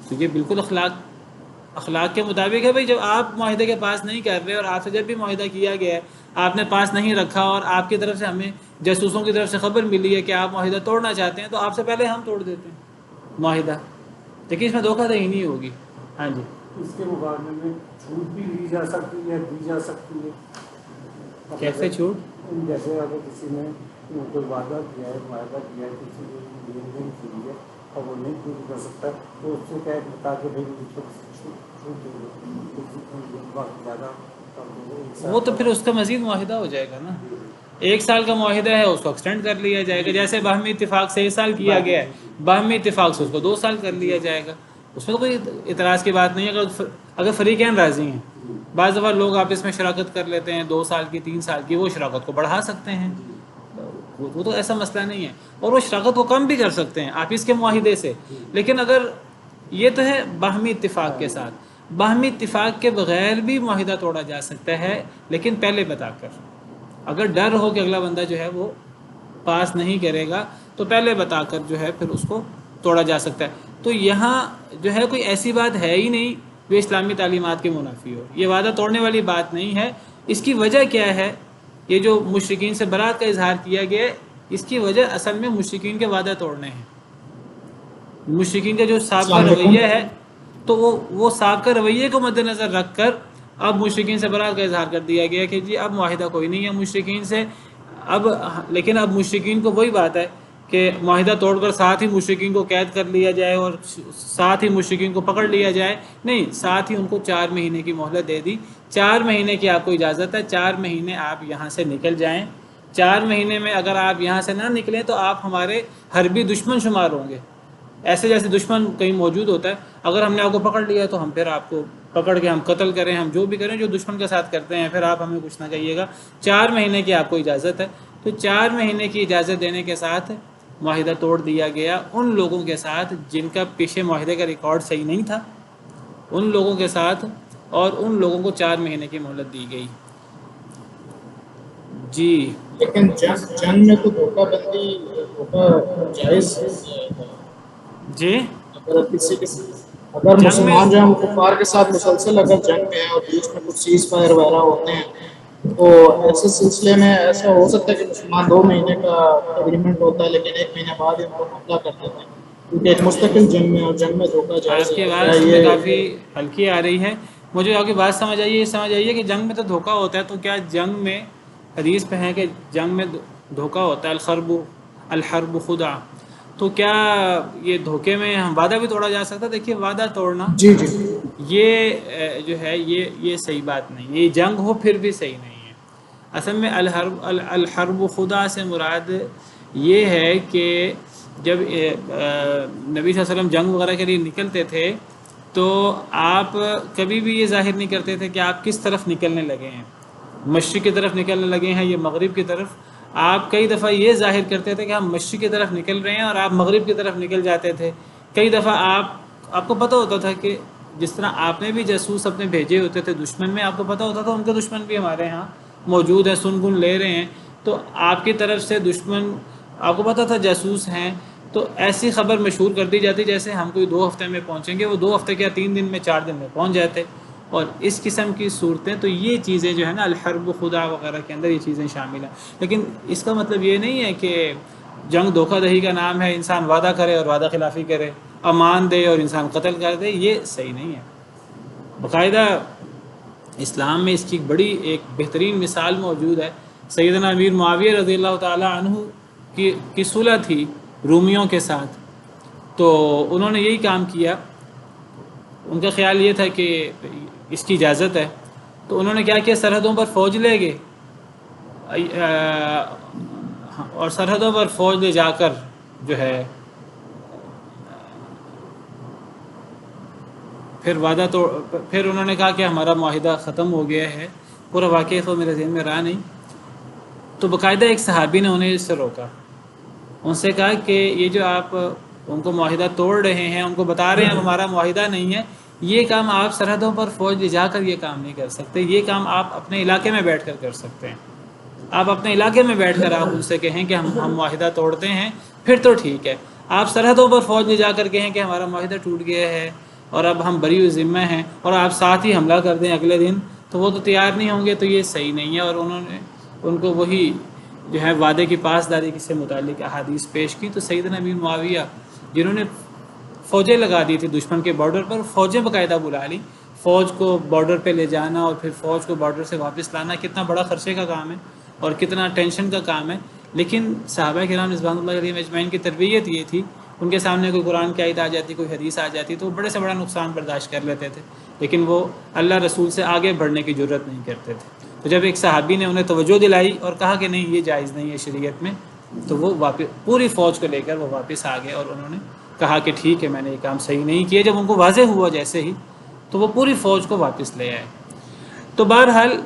A: تو یہ بالکل اخلاق کے مطابق ہے۔ بھائی جب آپ معاہدے کے پاس نہیں کر رہے اور آپ سے جب بھی معاہدہ کیا گیا ہے آپ نے پاس نہیں رکھا اور آپ کی طرف سے ہمیں جاسوسوں کی طرف سے خبر ملی ہے کہ آپ معاہدہ توڑنا چاہتے ہیں، تو آپ سے پہلے ہم توڑ دیتے ہیں معاہدہ، لیکن اس میں دھوکہ دہی نہیں ہوگی۔ ہاں جی،
C: اس کے مقابلے میں چھوٹ بھی لی جا سکتی ہے، دی جا سکتی ہے۔
A: کیسے چھوٹ؟
C: جیسے اگر کسی نے کوئی وعدہ کیا ہے، معاہدہ کیا ہے، کسی نے لین دین کی ہے اور وہ نہیں پوری کر سکتا تو اس سے کیا ہے بتا کہ بھائی چھوٹ دے دو، وقت زیادہ
A: وہ تو پھر اس کا مزید معاہدہ ہو جائے گا نا، 1 سال کا معاہدہ ہے اس کو ایکسٹینڈ کر لیا جائے گا، جیسے باہمی اتفاق سے 1 سال کیا گیا ہے باہمی اتفاق سے اس کو 2 سال کر لیا جائے گا، اس میں تو کوئی اعتراض کی بات نہیں ہے اگر فریقین راضی ہیں۔ بعض دفعہ لوگ آپس میں شراکت کر لیتے ہیں 2 سال کی 3 سال کی، وہ شراکت کو بڑھا سکتے ہیں، وہ تو ایسا مسئلہ نہیں ہے، اور وہ شراکت کو کم بھی کر سکتے ہیں آپس کے معاہدے سے، لیکن اگر یہ تو ہے باہمی اتفاق کے ساتھ، باہمی اتفاق کے بغیر بھی معاہدہ توڑا جا سکتا ہے لیکن پہلے بتا کر، اگر ڈر ہو کہ اگلا بندہ جو ہے وہ پاس نہیں کرے گا تو پہلے بتا کر جو ہے پھر اس کو توڑا جا سکتا ہے۔ تو یہاں جو ہے کوئی ایسی بات ہے ہی نہیں جو اسلامی تعلیمات کے منافی ہو، یہ وعدہ توڑنے والی بات نہیں ہے۔ اس کی وجہ کیا ہے؟ یہ جو مشرکین سے برات کا اظہار کیا گیا ہے، اس کی وجہ اصل میں مشرکین کے وعدہ توڑنے ہیں، مشرکین کا جو سابقہ
D: السلام علیکم۔
A: رویہ ہے، تو وہ سابقہ رویے کو مد نظر رکھ کر اب مشرکین سے برات کا اظہار کر دیا گیا کہ جی اب معاہدہ کوئی نہیں ہے مشرکین سے، لیکن اب مشرکین کو وہی بات ہے کہ معاہدہ توڑ کر ساتھ ہی مشرکین کو قید کر لیا جائے اور ساتھ ہی مشرکین کو پکڑ لیا جائے، نہیں، ساتھ ہی ان کو 4 مہینے کی مہلت دے دی، 4 مہینے کی آپ کو اجازت ہے، 4 مہینے آپ یہاں سے نکل جائیں، 4 مہینے میں اگر آپ یہاں سے نہ نکلیں تو آپ ہمارے حربی دشمن شمار ہوں گے. ایسے جیسے دشمن کہیں موجود ہوتا ہے، اگر ہم نے آپ کو پکڑ لیا تو ہم پھر آپ کو پکڑ کے ہم قتل کریں، ہم جو بھی کریں جو دشمن کے ساتھ کرتے ہیں، پھر آپ ہمیں کچھ نہ کہیے گا. 4 مہینے کی آپ کو اجازت ہے. تو 4 مہینے کی اجازت دینے کے ساتھ معاہدہ توڑ دیا گیا ان لوگوں کے ساتھ جن کا پیچھے معاہدے کا ریکارڈ صحیح نہیں تھا، ان لوگوں کے ساتھ، اور ان لوگوں کو 4 مہینے کی مہلت دی گئی. جی
D: لیکن جنگ میں تو دھوکہ بندی دھوکہ جائز ہے.
A: جی
D: اگر کسی کے اگر
A: جنگ میں
D: مسلمان جو ہیں کفار کے ساتھ مسلسل اگر جنگ میں ہیں اور بیچ میں کچھ سیز فائر وغیرہ ہوتے ہیں، تو ایسے سلسلے میں ایسا ہو سکتا ہے کہ مسلمان 2 مہینے کا ایگریمنٹ ہوتا ہے لیکن 1 مہینے بعد ان کو حملہ کر دیتے ہیں، کیونکہ ایک مستقل جنگ میں اور جنگ میں دھوکہ جائز
A: آپ کی
D: ہے. کیا
A: آواز میں
D: یہ
A: کافی ہلکی آ رہی ہے. مجھے آپ کی بات سمجھ آئیے، یہ سمجھ آئیے کہ جنگ میں تو دھوکہ ہوتا ہے، تو کیا جنگ میں حدیث پہ ہے کہ جنگ میں دھوکہ ہوتا ہے، الحرب خدع، تو کیا یہ دھوکے میں ہم وعدہ بھی توڑا جا سکتا ہے؟ دیکھیے وعدہ توڑنا
D: جی جی
A: یہ جو ہے یہ صحیح بات نہیں ہے. یہ جنگ ہو پھر بھی صحیح نہیں ہے. اصل میں الحرب خدا سے مراد یہ ہے کہ جب نبی صلی اللہ علیہ وسلم جنگ وغیرہ کے لیے نکلتے تھے تو آپ کبھی بھی یہ ظاہر نہیں کرتے تھے کہ آپ کس طرف نکلنے لگے ہیں، مشرق کی طرف نکلنے لگے ہیں یا مغرب کی طرف. آپ کئی دفعہ یہ ظاہر کرتے تھے کہ ہم مشرق کی طرف نکل رہے ہیں اور آپ مغرب کی طرف نکل جاتے تھے. کئی دفعہ آپ کو پتہ ہوتا تھا کہ جس طرح آپ نے بھی جاسوس اپنے بھیجے ہوتے تھے دشمن میں، آپ کو پتہ ہوتا تھا ان کے دشمن بھی ہمارے ہاں موجود ہیں، سن گن لے رہے ہیں، تو آپ کی طرف سے دشمن آپ کو پتہ تھا جاسوس ہیں، تو ایسی خبر مشہور کر دی جاتی جیسے ہم کوئی 2 ہفتے میں پہنچیں گے، وہ 2 ہفتے کیا 3 دن میں 4 دن میں پہنچ جاتے. اور اس قسم کی صورتیں، تو یہ چیزیں جو ہے نا الحرب خدا وغیرہ کے اندر یہ چیزیں شامل ہیں. لیکن اس کا مطلب یہ نہیں ہے کہ جنگ دھوکہ دہی کا نام ہے، انسان وعدہ کرے اور وعدہ خلافی کرے، امان دے اور انسان قتل کر دے، یہ صحیح نہیں ہے. باقاعدہ اسلام میں اس کی بڑی ایک بہترین مثال موجود ہے. سیدنا امیر معاویہ رضی اللہ تعالی عنہ کی صلح تھی رومیوں کے ساتھ، تو انہوں نے یہی کام کیا. ان کا خیال یہ تھا کہ اس کی اجازت ہے، تو انہوں نے کیا کیا، سرحدوں پر فوج لے گئے اور سرحدوں پر فوج لے جا کر جو ہے پھر انہوں نے کہا کہ ہمارا معاہدہ ختم ہو گیا ہے. پورا واقعہ تو میرے ذہن میں رہا نہیں. تو باقاعدہ ایک صحابی نے انہیں اس سے روکا، ان سے کہا کہ یہ جو آپ ان کو معاہدہ توڑ رہے ہیں، ان کو بتا رہے ہیں ہمارا معاہدہ نہیں ہے، یہ کام آپ سرحدوں پر فوج لے جا کر یہ کام نہیں کر سکتے. یہ کام آپ اپنے علاقے میں بیٹھ کر کر سکتے ہیں. آپ اپنے علاقے میں بیٹھ کر آپ ان سے کہیں کہ ہم معاہدہ توڑتے ہیں، پھر تو ٹھیک ہے. آپ سرحدوں پر فوج لے جا کر کہیں کہ ہمارا معاہدہ ٹوٹ گیا ہے اور اب ہم بری و ذمہ ہیں، اور آپ ساتھ ہی حملہ کر دیں اگلے دن، تو وہ تو تیار نہیں ہوں گے، تو یہ صحیح نہیں ہے. اور انہوں نے ان کو وہی جو ہے وعدے کی پاسداری سے متعلق احادیث پیش کی. تو سیدنا امیر معاویہ جنہوں نے فوجیں لگا دی تھی دشمن کے بارڈر پر، فوجیں باقاعدہ بلا لی. فوج کو بارڈر پہ لے جانا اور پھر فوج کو بارڈر سے واپس لانا کتنا بڑا خرچے کا کام ہے اور کتنا ٹینشن کا کام ہے. لیکن صحابہ کرام رضوان اللہ علیہم اجمعین کی تربیت یہ تھی، ان کے سامنے کوئی قرآن کی آیت آ جاتی، کوئی حدیث آ جاتی، تو وہ بڑے سے بڑا نقصان برداشت کر لیتے تھے، لیکن وہ اللہ رسول سے آگے بڑھنے کی جرت نہیں کرتے تھے. تو جب ایک صحابی نے انہیں توجہ دلائی اور کہا کہ نہیں یہ جائز نہیں ہے شریعت میں، تو وہ واپس پوری فوج کو لے کر وہ واپس آ گئے اور انہوں نے کہا کہ ٹھیک ہے میں نے یہ کام صحیح نہیں کیا. جب ان کو واضح ہوا جیسے ہی، تو وہ پوری فوج کو واپس لے آئے. تو بہرحال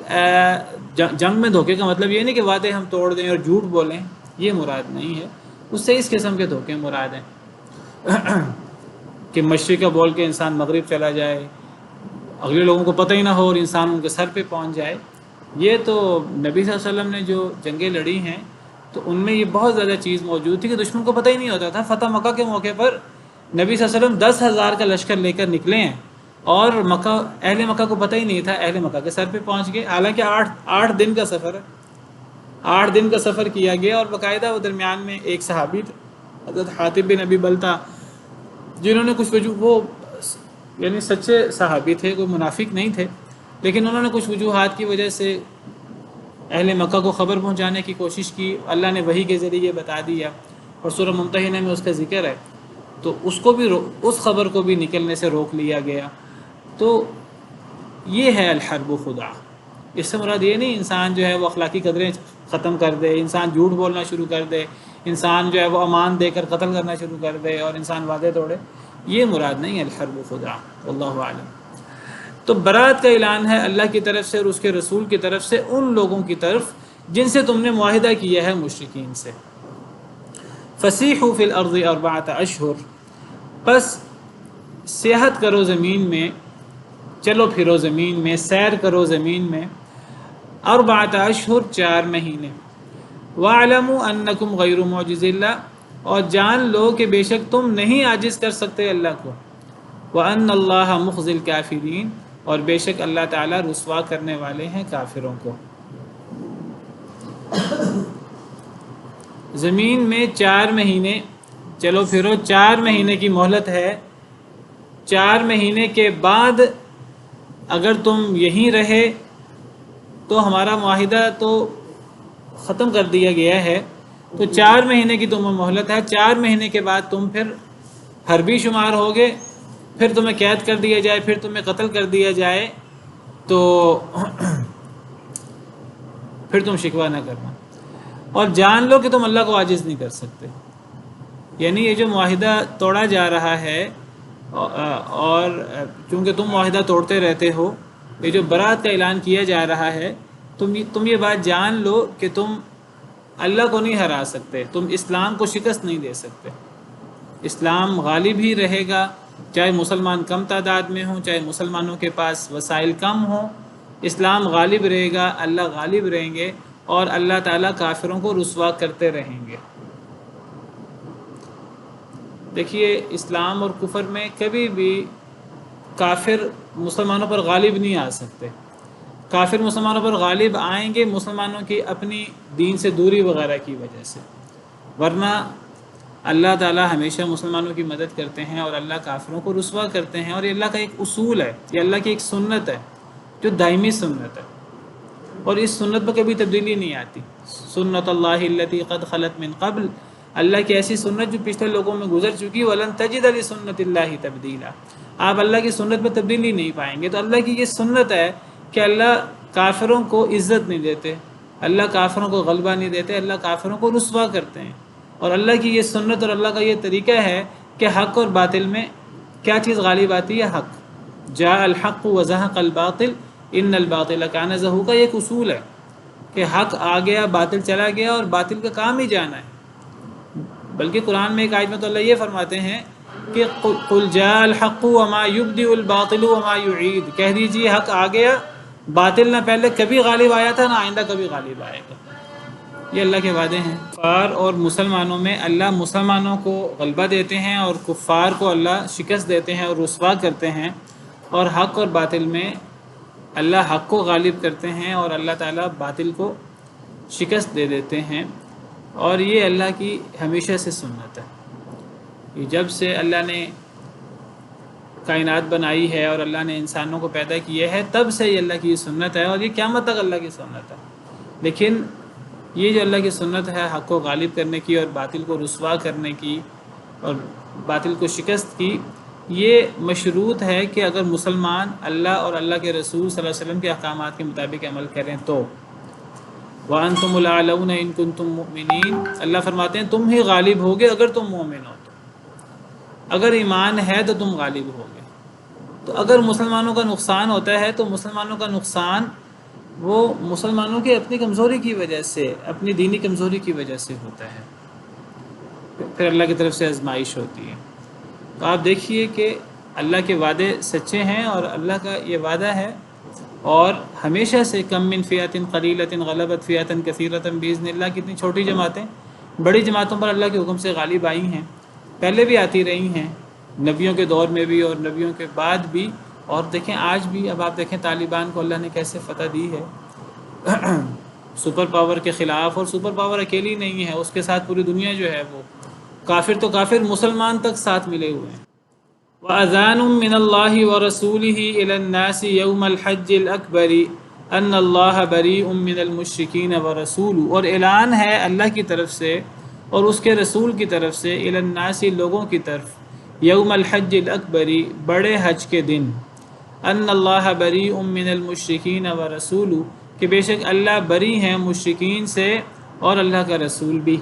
A: جنگ میں دھوکے کا مطلب یہ نہیں کہ وعدے ہم توڑ دیں اور جھوٹ بولیں، یہ مراد نہیں ہے. اس سے اس قسم کے دھوکے مراد ہیں کہ مشرق کا بول کے انسان مغرب چلا جائے، اگلے لوگوں کو پتہ ہی نہ ہو اور انسان ان کے سر پہ پہنچ جائے. یہ تو نبی صلی اللہ علیہ وسلم نے جو جنگیں لڑی ہیں تو ان میں یہ بہت زیادہ چیز موجود تھی کہ دشمن کو پتہ ہی نہیں ہوتا تھا. فتح مکہ کے موقع پر نبی صلی اللہ علیہ وسلم 10,000 کا لشکر لے کر نکلے ہیں اور اہل مکہ کو پتہ ہی نہیں تھا، اہل مکہ کے سر پہ پہنچ گئے. حالانکہ 8 دن کا سفر ہے، 8 دن کا سفر کیا گیا. اور باقاعدہ وہ درمیان میں ایک صحابی تھے حضرت حاطب بن ابی بلتہ، جنہوں نے کچھ وہ یعنی سچے صحابی تھے، کوئی منافق نہیں تھے، لیکن انہوں نے کچھ وجوہات کی وجہ سے اہل مکہ کو خبر پہنچانے کی کوشش کی. اللہ نے وحی کے ذریعے بتا دیا اور سورہ ممتحنہ میں اس کا ذکر ہے، تو اس کو بھی اس خبر کو بھی نکلنے سے روک لیا گیا. تو یہ ہے الحرب خدا. اس سے مراد یہ نہیں انسان جو ہے وہ اخلاقی قدریں ختم کر دے، انسان جھوٹ بولنا شروع کر دے، انسان جو ہے وہ امان دے کر قتل کرنا شروع کر دے اور انسان وعدے توڑے، یہ مراد نہیں ہے الحرب خدعہ، واللہ اعلم۔ تو برات کا اعلان ہے اللہ کی طرف سے اور اس کے رسول کی طرف سے ان لوگوں کی طرف جن سے تم نے معاہدہ کیا ہے مشرکین سے۔ فسیحوا فی الارض اربعۃ اشہر، پس سیاحت کرو زمین میں، چلو پھرو زمین میں، سیر کرو زمین میں، اربعۃ اشہر 4 مہینے، وَاعْلَمُوا أَنَّكُمْ غَيْرُ مُعْجِزِ اللَّهِ، اور جان لو کہ بے شک تم نہیں عاجز کر سکتے اللہ کو، وَأَنَّ اللَّهَ مُخْزِي الْكَافِرِينَ، اور بے شک اللہ تعالیٰ رسوا کرنے والے ہیں کافروں کو۔ زمین میں 4 مہینے چلو پھرو، 4 مہینے کی مہلت ہے، 4 مہینے کے بعد اگر تم یہیں رہے تو ہمارا معاہدہ تو ختم کر دیا گیا ہے، تو 4 مہینے کی تمہیں مہلت ہے، 4 مہینے کے بعد تم پھر حربی شمار ہوگے، پھر تمہیں قید کر دیا جائے، پھر تمہیں قتل کر دیا جائے، تو پھر تم شکوہ نہ کرنا، اور جان لو کہ تم اللہ کو عاجز نہیں کر سکتے۔ یعنی یہ جو معاہدہ توڑا جا رہا ہے، اور چونکہ تم معاہدہ توڑتے رہتے ہو، یہ جو برات کا اعلان کیا جا رہا ہے، تم یہ بات جان لو کہ تم اللہ کو نہیں ہرا سکتے، تم اسلام کو شکست نہیں دے سکتے۔ اسلام غالب ہی رہے گا، چاہے مسلمان کم تعداد میں ہوں، چاہے مسلمانوں کے پاس وسائل کم ہوں، اسلام غالب رہے گا، اللہ غالب رہیں گے، اور اللہ تعالیٰ کافروں کو رسوا کرتے رہیں گے۔ دیکھیے اسلام اور کفر میں کبھی بھی کافر مسلمانوں پر غالب نہیں آ سکتے۔ کافر مسلمانوں پر غالب آئیں گے مسلمانوں کی اپنی دین سے دوری وغیرہ کی وجہ سے، ورنہ اللہ تعالیٰ ہمیشہ مسلمانوں کی مدد کرتے ہیں اور اللہ کافروں کو رسوا کرتے ہیں، اور یہ اللہ کا ایک اصول ہے، یہ اللہ کی ایک سنت ہے جو دائمی سنت ہے، اور اس سنت میں کبھی تبدیلی نہیں آتی۔ سنت اللہ التی قد خلت من قبل، اللہ کی ایسی سنت جو پچھلے لوگوں میں گزر چکی، ولن تجد لسنت اللہ تبدیلا، آپ اللہ کی سنت میں تبدیلی نہیں پائیں گے۔ تو اللہ کی یہ سنت ہے کہ اللہ کافروں کو عزت نہیں دیتے، اللہ کافروں کو غلبہ نہیں دیتے، اللہ کافروں کو رسوا کرتے ہیں، اور اللہ کی یہ سنت اور اللہ کا یہ طریقہ ہے کہ حق اور باطل میں کیا چیز غالب آتی ہے؟ حق۔ جاء الحق وزهق الباطل ان الباطل کان زہوقا، یہ ایک اصول ہے کہ حق آ گیا، باطل چلا گیا، اور باطل کا کام ہی جانا ہے۔ بلکہ قرآن میں ایک آیت میں تو اللہ یہ فرماتے ہیں کہ قل جاء الحق وما یبدئ الباطل وما یعید، کہہ دیجیے حق آ گیا، باطل نہ پہلے کبھی غالب آیا تھا، نہ آئندہ کبھی غالب آئے گا۔ یہ اللہ کے وعدے ہیں۔ کفار اور مسلمانوں میں اللہ مسلمانوں کو غلبہ دیتے ہیں اور کفار کو اللہ شکست دیتے ہیں اور رسوا کرتے ہیں، اور حق اور باطل میں اللہ حق کو غالب کرتے ہیں اور اللہ تعالیٰ باطل کو شکست دے دیتے ہیں، اور یہ اللہ کی ہمیشہ سے سنت ہے۔ یہ جب سے اللہ نے کائنات بنائی ہے اور اللہ نے انسانوں کو پیدا کیا ہے، تب سے یہ اللہ کی یہ سنت ہے، اور یہ قیامت تک اللہ کی سنت ہے۔ لیکن یہ جو اللہ کی سنت ہے حق کو غالب کرنے کی اور باطل کو رسوا کرنے کی اور باطل کو شکست کی، یہ مشروط ہے کہ اگر مسلمان اللہ اور اللہ کے رسول صلی اللہ علیہ وسلم کے احکامات کے مطابق عمل کریں تو۔ وَأَنْتُمُ الْأَعْلَوْنَ إِن كُنتُم مُؤْمِنِينَ، اللہ فرماتے ہیں تم ہی غالب ہوگے اگر تم مومن ہو تو، اگر ایمان ہے تو تم غالب ہوگے۔ تو اگر مسلمانوں کا نقصان ہوتا ہے تو مسلمانوں کا نقصان وہ مسلمانوں کی اپنی کمزوری کی وجہ سے، اپنی دینی کمزوری کی وجہ سے ہوتا ہے، پھر اللہ کی طرف سے آزمائش ہوتی ہے۔ تو آپ دیکھیے کہ اللہ کے وعدے سچے ہیں، اور اللہ کا یہ وعدہ ہے، اور ہمیشہ سے کم من فئۃ قلیلۃ غلبت فئۃ کثیرۃ باذن اللہ، کتنی چھوٹی جماعتیں بڑی جماعتوں پر اللہ کے حکم سے غالب آئی ہیں، پہلے بھی آتی رہی ہیں، نبیوں کے دور میں بھی اور نبیوں کے بعد بھی، اور دیکھیں آج بھی۔ اب آپ دیکھیں طالبان کو اللہ نے کیسے فتح دی ہے سپر پاور کے خلاف، اور سپر پاور اکیلی نہیں ہے، اس کے ساتھ پوری دنیا جو ہے وہ کافر تو کافر، مسلمان تک ساتھ ملے ہوئے ہیں۔ وَأَذَانٌ مِّنَ اللَّهِ وَرَسُولِهِ إِلَى النَّاسِ يَوْمَ الْحَجِّ الْأَكْبَرِ أَنَّ اللَّهَ بَرِيءٌ مِّنَ الْمُشْرِكِينَ وَرَسُولُهُ، اور اعلان ہے اللہ کی طرف سے اور اس کے رسول کی طرف سے، إِلَى النَّاسِ لوگوں کی طرف، یوم الحج الاکبری بڑے حج کے دن، ان اللہ بریء من المشرکین ورسولہ کہ بے شک اللہ بری ہیں مشرکین سے اور اللہ کا رسول بھی۔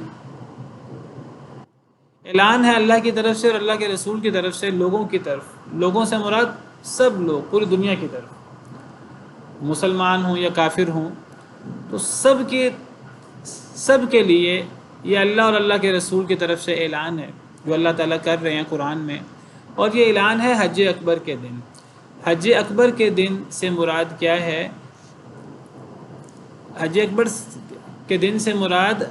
A: اعلان ہے اللہ کی طرف سے اور اللہ کے رسول کی طرف سے لوگوں کی طرف، لوگوں سے مراد سب لوگ پوری دنیا کی طرف، مسلمان ہوں یا کافر ہوں، تو سب کے لیے یہ اللہ اور اللہ کے رسول کی طرف سے اعلان ہے جو اللہ تعالیٰ کر رہے ہیں قرآن میں۔ اور یہ اعلان ہے حج اکبر کے دن۔ حج اکبر کے دن سے مراد کیا ہے؟ حج اکبر کے دن سے مراد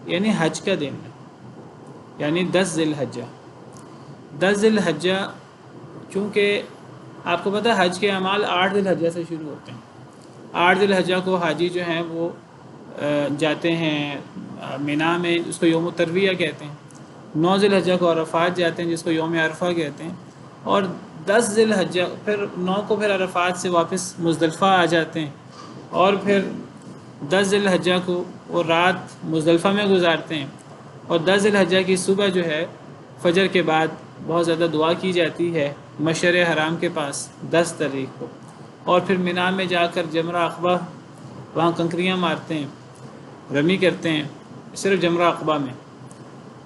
A: یعنی حج کا دن ہے، یعنی 10 ذی الحجہ۔ 10 ذی الحجہ، چونکہ آپ کو پتہ ہے حج کے اعمال 8 ذی الحجہ سے شروع ہوتے ہیں۔ 8 ذی الحجہ کو حاجی جو ہیں وہ جاتے ہیں مینا میں، اس کو یوم الترویہ کہتے ہیں۔ 9 ذی الحجہ کو عرفات جاتے ہیں جس کو یوم عرفہ کہتے ہیں، اور 10 ذی الحجہ پھر 9 کو پھر عرفات سے واپس مزدلفہ آ جاتے ہیں، اور پھر 10 ذی الحجہ کو وہ رات مزدلفہ میں گزارتے ہیں، اور 10 ذی الحجہ کی صبح جو ہے فجر کے بعد بہت زیادہ دعا کی جاتی ہے مشعر حرام کے پاس 10 تاریخ کو، اور پھر مینا میں جا کر جمرہ عقبہ وہاں کنکریاں مارتے ہیں، رمی کرتے ہیں صرف جمرہ عقبہ میں،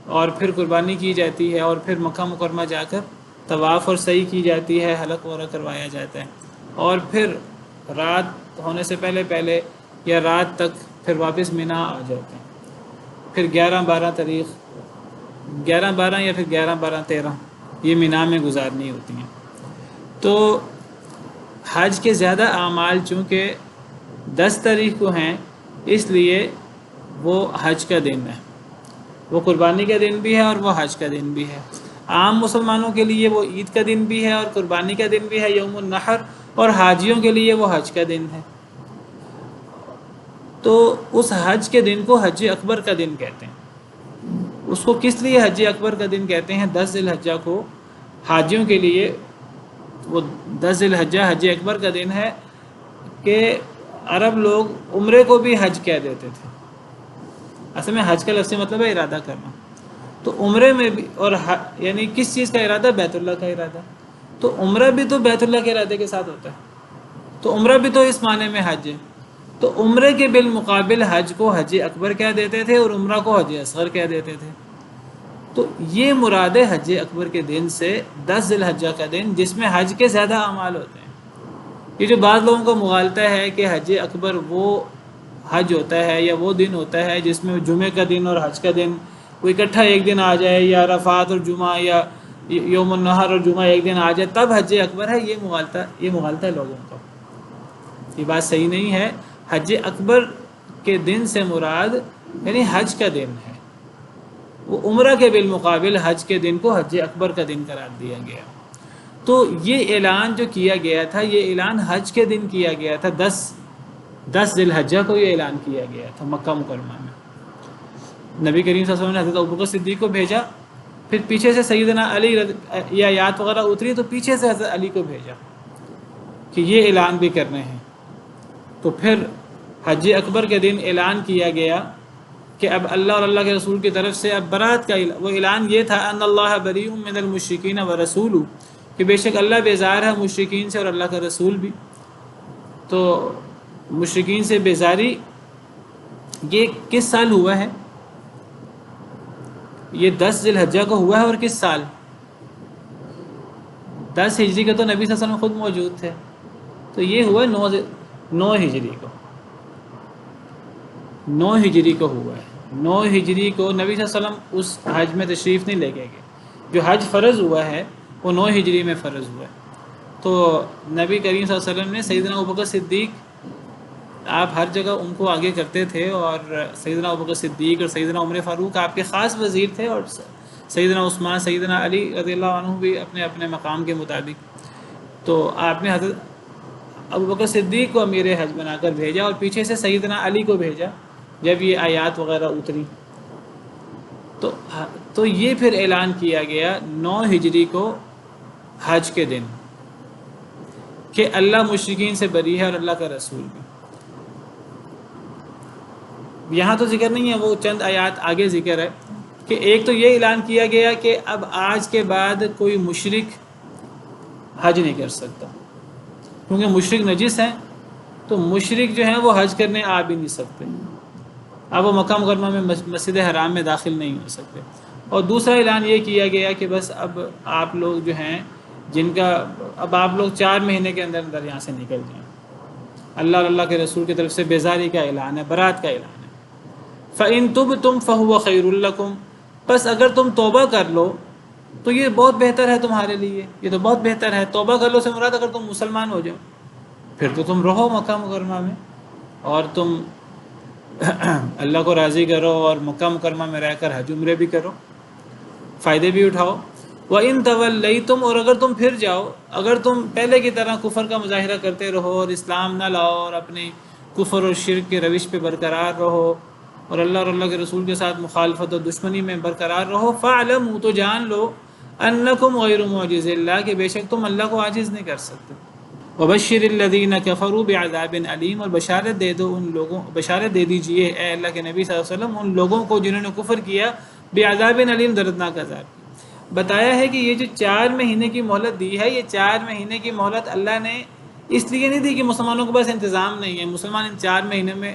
A: اور پھر قربانی کی جاتی ہے، اور پھر مکہ مکرمہ جا کر طواف اور سعی کی جاتی ہے، حلق وغیرہ کروایا جاتا ہے، اور پھر رات ہونے سے پہلے یا رات تک پھر واپس مینا آ جاتے ہیں۔ پھر 11-12 تاریخ، 11-12 یا پھر 11-12-13 یہ مینا میں گزارنی ہوتی ہیں۔ تو حج کے زیادہ اعمال چونکہ 10 تاریخ کو ہیں، اس لیے وہ حج کا دن ہے، وہ قربانی کا دن بھی ہے اور وہ حج کا دن بھی ہے۔ عام مسلمانوں کے لیے وہ عید کا دن بھی ہے اور قربانی کا دن بھی ہے یوم النحر، اور حاجیوں کے لیے وہ حج کا دن ہے۔ تو اس حج کے دن کو حج اکبر کا دن کہتے ہیں۔ اس کو کس لیے حج اکبر کا دن کہتے ہیں؟ 10 ذی الحجہ کو حاجیوں کے لیے وہ 10 ذی الحجہ حج اکبر کا دن ہے کہ عرب لوگ عمرے کو بھی حج کہہ دیتے تھے۔ اصل میں حج کا لفظی مطلب ہے ارادہ کرنا، تو عمرے میں بھی، اور یعنی کس چیز کا ارادہ؟ بیت اللہ کا ارادہ۔ تو عمرہ بھی تو بیت اللہ کے ارادے کے ساتھ ہوتا ہے، تو عمرہ بھی تو اس معنی میں حج ہے۔ تو عمرے کے بالمقابل حج کو حج اکبر کہہ دیتے تھے اور عمرہ کو حج اصغر کہہ دیتے تھے۔ تو یہ مراد ہے حج اکبر کے دن سے 10 ذی الحجہ کا دن جس میں حج کے زیادہ اعمال ہوتے ہیں۔ یہ جو بعض لوگوں کو مغالطہ ہے کہ حج اکبر وہ حج ہوتا ہے یا وہ دن ہوتا ہے جس میں جمعے کا دن اور حج کا دن وہ اکٹھا ایک دن آ جائے، یا عرفات اور جمعہ یا یوم النحر اور جمعہ ایک دن آ جائے تب حج اکبر ہے، یہ مغالطہ ہے لوگوں کا۔ یہ بات صحیح نہیں ہے۔ حج اکبر کے دن سے مراد یعنی حج کا دن ہے، وہ عمرہ کے بالمقابل حج کے دن کو حج اکبر کا دن قرار دیا گیا۔ تو یہ اعلان جو کیا گیا تھا، یہ اعلان حج کے دن کیا گیا تھا، 10 ذی الحجہ کو یہ اعلان کیا گیا تھا مکہ مکرمہ میں۔ نبی کریم صلی اللہ علیہ وسلم نے حضرت ابوبکر صدیق کو بھیجا، پھر پیچھے سے سیدنا علی یہ آیات وغیرہ اتری تو پیچھے سے حضرت علی کو بھیجا کہ یہ اعلان بھی کرنے ہیں۔ تو پھر حج اکبر کے دن اعلان کیا گیا کہ اب اللہ اور اللہ کے رسول کی طرف سے اب برات کا وہ اعلان یہ تھا، ان اللہ بریء من المشرکین ورسولہ، کہ بے شک اللہ بیزار ہے مشرکین سے اور اللہ کا رسول بھی۔ تو مشرکین سے بیزاری یہ کس سال ہوا ہے؟ یہ 10 ذی الحجہ کو ہوا ہے، اور کس سال؟ 10 ہجری کے تو نبی صلی اللہ علیہ وسلم خود موجود تھے، تو یہ ہوا 9 ہجری کو، 9 ہجری کو ہوا ہے۔ 9 ہجری کو نبی صلی اللہ علیہ وسلم اس حج میں تشریف نہیں لے کے گئے۔ جو حج فرض ہوا ہے وہ 9 ہجری میں فرض ہوا ہے۔ تو نبی کریم صلی اللہ علیہ وسلم نے سیدنا ابوبکر صدیق، آپ ہر جگہ ان کو آگے کرتے تھے، اور سیدنا ابوبکر صدیق اور سیدنا عمر فاروق آپ کے خاص وزیر تھے، اور سیدنا عثمان، سیدنا علی رضی اللہ عنہ بھی اپنے اپنے مقام کے مطابق۔ تو آپ نے حضرت ابوبکر صدیق کو امیر حج بنا کر بھیجا، اور پیچھے سے سیدنا علی کو بھیجا جب یہ آیات وغیرہ اتری۔ تو یہ پھر اعلان کیا گیا 9 ہجری کو حج کے دن کہ اللہ مشرکین سے بری ہے اور اللہ کا رسول بھی۔ یہاں تو ذکر نہیں ہے، وہ چند آیات آگے ذکر ہے کہ ایک تو یہ اعلان کیا گیا کہ اب آج کے بعد کوئی مشرک حج نہیں کر سکتا، کیونکہ مشرک نجس ہیں، تو تو مشرک جو ہیں وہ حج کرنے آ بھی نہیں سکتے، اب وہ مکہ مکرمہ میں مسجد حرام میں داخل نہیں ہو سکتے۔ اور دوسرا اعلان یہ کیا گیا کہ بس اب آپ لوگ جو ہیں جن کا اب آپ لوگ 4 مہینے کے اندر اندر یہاں سے نکل جائیں۔ اللہ اور اللہ کے رسول کی طرف سے بیزاری کا اعلان ہے، برات کا اعلان ہے۔ فَإِن تُبْتُمْ فَهُوَ خَيْرٌ لَكُمْ، بس اگر تم توبہ کر لو تو یہ بہت بہتر ہے تمہارے لیے، یہ تو بہت بہتر ہے۔ توبہ کر لو سے مراد اگر تم مسلمان ہو جاؤ پھر تو تم رہو مکہ مکرمہ میں اور تم اللہ کو راضی کرو اور مکہ مکرمہ میں رہ کر حج عمرے بھی کرو، فائدے بھی اٹھاؤ۔ وَإِن تَوَلَّيْتُمْ، اور اگر تم پھر جاؤ، اگر تم پہلے کی طرح کفر کا مظاہرہ کرتے رہو اور اسلام نہ لاؤ اور اپنے کفر اور شرک کے روش پہ برقرار رہو اور اللہ اور اللہ کے رسول کے ساتھ مخالفت اور دشمنی میں برقرار رہو، فَاعْلَمُوا، تو جان لو، أَنَّكُمْ غَيْرُ مُعْجِزِ اللَّهِ، کہ بے شک تم اللہ کو عاجز نہیں کر سکتے۔ وَبَشِّرِ الَّذِينَ كَفَرُوا بِعَذَابٍ أَلِيمٍ، اور بشارت دے دیجئے اے اللہ کے نبی صلی اللہ علیہ وسلم ان لوگوں کو جنہوں نے کفر کیا، بعذاب علیم، دردناک عذاب۔ بتایا ہے کہ یہ جو 4 مہینے کی مہلت دی ہے، یہ 4 مہینے کی مہلت اللہ نے اس لیے نہیں دی کہ مسلمانوں کے پاس انتظام نہیں ہے، مسلمان ان 4 مہینے میں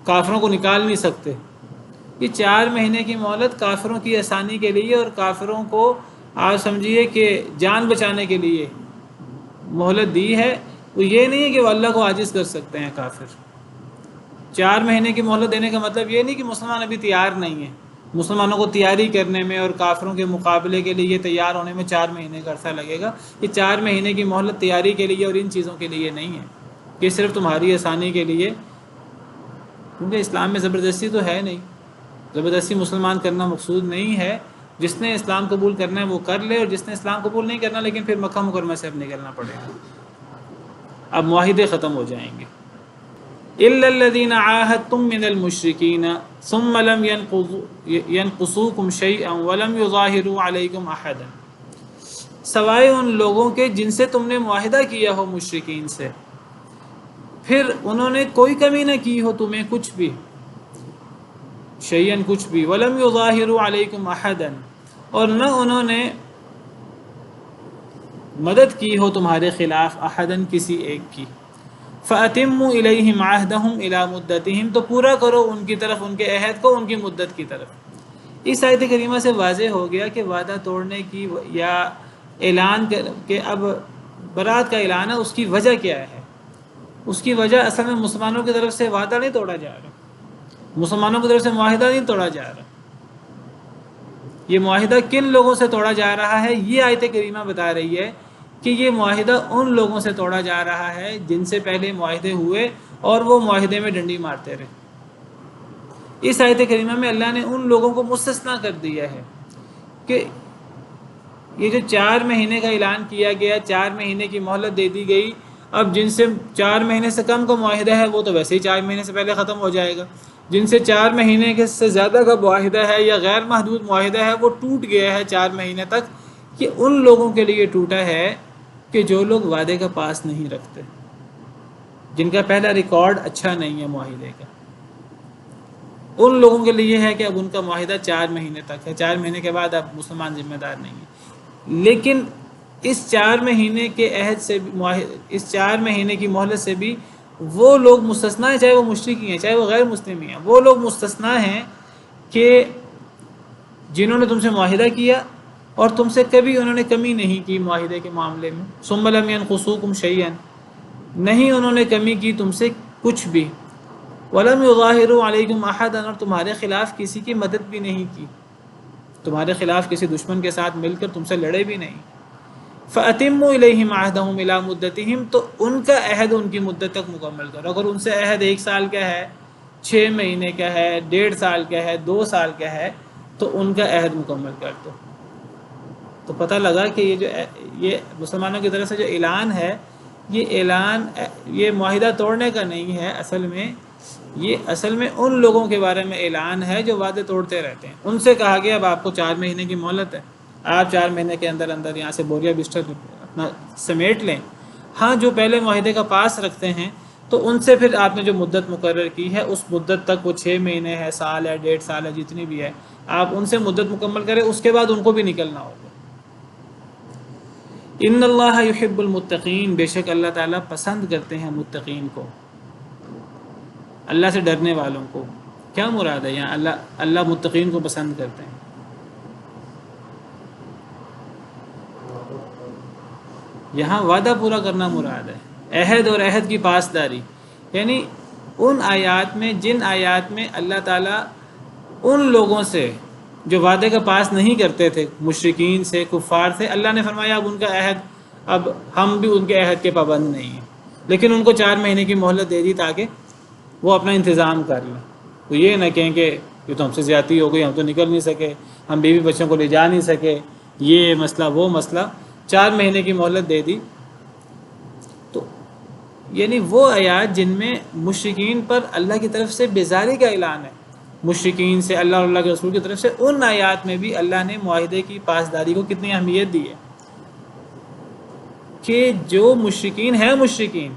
A: کافروں کو نکال نہیں سکتے۔ یہ 4 مہینے کی مہلت کافروں کی آسانی کے لیے اور کافروں کو آپ سمجھیے کہ جان بچانے کے لیے مہلت دی ہے، وہ یہ نہیں ہے کہ وہ اللہ کو عاجز کر سکتے ہیں کافر۔ 4 مہینے کی مہلت دینے کا مطلب یہ نہیں کہ مسلمان ابھی تیار نہیں ہے، مسلمانوں کو تیاری کرنے میں اور کافروں کے مقابلے کے لیے تیار ہونے میں 4 مہینے کا عرصہ لگے گا۔ یہ 4 مہینے کی مہلت تیاری کے لیے اور ان چیزوں کے لیے نہیں ہے، یہ صرف تمہاری آسانی کے لیے، کیونکہ اسلام میں زبردستی تو ہے نہیں، زبردستی مسلمان کرنا مقصود نہیں ہے۔ جس نے اسلام قبول کرنا ہے وہ کر لے، اور جس نے اسلام قبول نہیں کرنا لیکن پھر مکہ مکرمہ سے اب نکلنا پڑے گا، اب معاہدے ختم ہو جائیں گے۔ إِلَّا الَّذِينَ عَاهَدتُّم مِّنَ الْمُشْرِكِينَ ثُمَّ لَمْ يَنقُصُوكُمْ شَيْئًا وَلَمْ يُظَاهِرُوا عَلَيْكُمْ أَحَدًا، سوائے ان لوگوں کے جن سے تم نے معاہدہ کیا ہو مشرکین سے، پھر انہوں نے کوئی کمی نہ کی ہو تمہیں کچھ بھی، شیئن کچھ بھی، وَلَمْ يُظَاهِرُوا عَلَيْكُمْ أَحَدًا، اور نہ انہوں نے مدد کی ہو تمہارے خلاف، احدن کسی ایک کی، فَأَتِمُّوا إِلَيْهِمْ عَهْدَهُمْ إِلَى مُدَّتِهِمْ، تو پورا کرو ان کی طرف ان کے عہد کو ان کی مدت کی طرف۔ اس آیت کریمہ سے واضح ہو گیا کہ وعدہ توڑنے کی یا اعلان کہ اب برات کا اعلان ہے، اس کی وجہ کیا ہے؟ اس کی وجہ اصل میں مسلمانوں کی طرف سے وعدہ نہیں توڑا جا رہا، مسلمانوں کی طرف سے معاہدہ نہیں توڑا جا رہا۔ یہ معاہدہ کن لوگوں سے توڑا جا رہا ہے؟ یہ آیت کریمہ بتا رہی ہے کہ یہ معاہدہ ان لوگوں سے توڑا جا رہا ہے جن سے پہلے معاہدے ہوئے اور وہ معاہدے میں ڈنڈی مارتے رہے۔ اس آیت کریمہ میں اللہ نے ان لوگوں کو مستثنا کر دیا ہے کہ یہ جو 4 مہینے کا اعلان کیا گیا، 4 مہینے کی مہلت دے دی گئی، اب جن سے 4 مہینے سے کم کا معاہدہ ہے وہ تو ویسے ہی 4 مہینے سے پہلے ختم ہو جائے گا، جن سے 4 مہینے کے سے زیادہ کا معاہدہ ہے یا غیر محدود معاہدہ ہے وہ ٹوٹ گیا ہے 4 مہینے تک۔ کہ ان لوگوں کے لیے ٹوٹا ہے کہ جو لوگ وعدے کا پاس نہیں رکھتے، جن کا پہلا ریکارڈ اچھا نہیں ہے معاہدے کا، ان لوگوں کے لیے ہے کہ اب ان کا معاہدہ 4 مہینے تک ہے، 4 مہینے کے بعد اب مسلمان ذمہ دار نہیں ہے۔ لیکن اس 4 مہینے کے عہد سے بھی، اس 4 مہینے کی مہلت سے بھی وہ لوگ مستثنا ہیں، چاہے وہ مشرک ہی ہیں چاہے وہ غیر مسلم ہی ہیں، وہ لوگ مستثنا ہیں کہ جنہوں نے تم سے معاہدہ کیا اور تم سے کبھی انہوں نے کمی نہیں کی معاہدے کے معاملے میں، ثم لم ينقصوكم شيئا، نہیں انہوں نے کمی کی تم سے کچھ بھی، ولم يظاهروا عليكم احدا، اور تمہارے خلاف کسی کی مدد بھی نہیں کی، تمہارے خلاف کسی دشمن کے ساتھ مل کر تم سے لڑے بھی نہیں۔ فَأَتِمُّوا إِلَيْهِمْ عَهْدَهُمْ إِلَى مُدَّتِهِمْ، تو ان کا عہد ان کی مدت تک مکمل کرو۔ اگر ان سے عہد 1 سال کا ہے، 6 مہینے کا ہے، 1.5 سال کا ہے، 2 سال کا ہے، تو ان کا عہد مکمل کر دو۔ تو پتہ لگا کہ یہ مسلمانوں کی طرف سے جو اعلان ہے، یہ اعلان یہ معاہدہ توڑنے کا نہیں ہے، اصل میں ان لوگوں کے بارے میں اعلان ہے جو وعدے توڑتے رہتے ہیں۔ ان سے کہا گیا اب آپ کو 4 مہینے کی مہلت ہے، آپ 4 مہینے کے اندر اندر یہاں سے بوریا بستر اپنا سمیٹ لیں۔ ہاں جو پہلے معاہدے کا پاس رکھتے ہیں تو ان سے پھر آپ نے جو مدت مقرر کی ہے اس مدت تک، وہ 6 مہینے ہے، سال ہے، 1.5 سال ہے، جتنی بھی ہے، آپ ان سے مدت مکمل کریں، اس کے بعد ان کو بھی نکلنا ہوگا۔ ان اللہ یحب المتقین، بے شک اللہ تعالیٰ پسند کرتے ہیں متقین کو۔ اللہ سے ڈرنے والوں کو. کیا مراد ہے یہاں؟ اللہ متقین کو پسند کرتے ہیں. یہاں وعدہ پورا کرنا مراد ہے، عہد اور عہد کی پاسداری. یعنی ان آیات میں، جن آیات میں اللہ تعالیٰ ان لوگوں سے جو وعدے کا پاس نہیں کرتے تھے، مشرکین سے، کفار سے، اللہ نے فرمایا اب ان کا عہد، اب ہم بھی ان کے عہد کے پابند نہیں ہیں، لیکن ان کو 4 مہینے کی مہلت دے دی تاکہ وہ اپنا انتظام کر لیں. تو یہ نہ کہیں کہ یہ تو ہم سے زیادتی ہو گئی، ہم تو نکل نہیں سکے، ہم بیوی بچوں کو لے جا نہیں سکے، یہ مسئلہ وہ مسئلہ. 4 مہینے کی مہلت دے دی. تو یعنی وہ آیات جن میں مشرکین پر اللہ کی طرف سے بیزاری کا اعلان ہے، مشرکین سے، اللہ اور اللہ کے رسول کی طرف سے، ان آیات میں بھی اللہ نے معاہدے کی پاسداری کو کتنی اہمیت دی ہے کہ جو مشرکین ہیں، مشرکین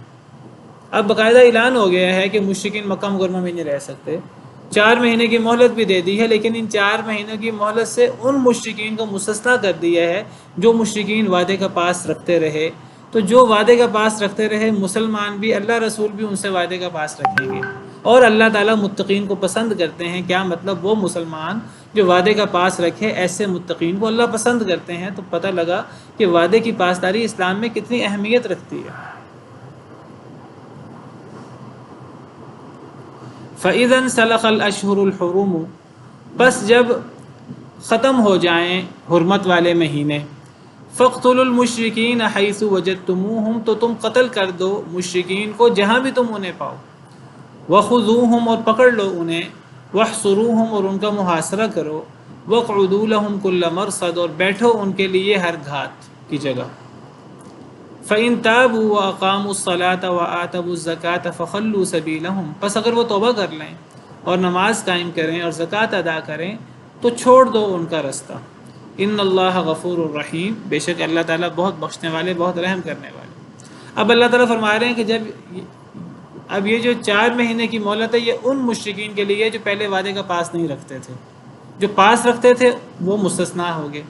A: اب باقاعدہ اعلان ہو گیا ہے کہ مشرکین مکہ مکرمہ میں نہیں رہ سکتے. 4 مہینے کی مہلت بھی دے دی ہے، لیکن ان 4 مہینوں کی مہلت سے ان مشرکین کو مستثنیٰ کر دیا ہے جو مشرکین وعدے کا پاس رکھتے رہے. تو جو وعدے کا پاس رکھتے رہے، مسلمان بھی، اللہ رسول بھی ان سے وعدے کا پاس رکھیں گے. اور اللہ تعالیٰ متقین کو پسند کرتے ہیں. کیا مطلب؟ وہ مسلمان جو وعدے کا پاس رکھے، ایسے متقین کو اللہ پسند کرتے ہیں. تو پتہ لگا کہ وعدے کی پاسداری اسلام میں کتنی اہمیت رکھتی ہے. فَإِذَا انْسَلَخَ الْأَشْهُرُ الْحُرُمُ، بس جب ختم ہو جائیں حرمت والے مہینے، فَاقْتُلُوا الْمُشْرِكِينَ حَيْثُ وَجَدْتُمُوهُمْ، تو تم قتل کر دو مشرکین کو جہاں بھی تم انہیں پاؤ. وَخُذُوهُمْ، اور پکڑ لو انہیں. وَاحْصُرُوهُمْ، اور ان کا محاصرہ کرو. وَاقْعُدُوا لَهُمْ كُلَّ مَرْصَدٍ، اور بیٹھو ان کے لیے ہر گھات کی جگہ. فَإِن تَابُوا وَأَقَامُوا الصَّلَاةَ وَآتَوُا الزَّكَاةَ فَخَلُّوا سَبِيلَهُمْ، پس اگر وہ توبہ کر لیں اور نماز قائم کریں اور زکوٰۃ ادا کریں تو چھوڑ دو ان کا رستہ. ان اللہ غفور الرحیم، بے شک اللہ تعالیٰ بہت بخشنے والے، بہت رحم کرنے والے. اب اللہ تعالیٰ فرما رہے ہیں کہ اب یہ جو 4 مہینے کی مہلت ہے، یہ ان مشرکین کے لیے جو پہلے وعدے کا پاس نہیں رکھتے تھے. جو پاس رکھتے تھے وہ مستثنیٰ ہو گئے.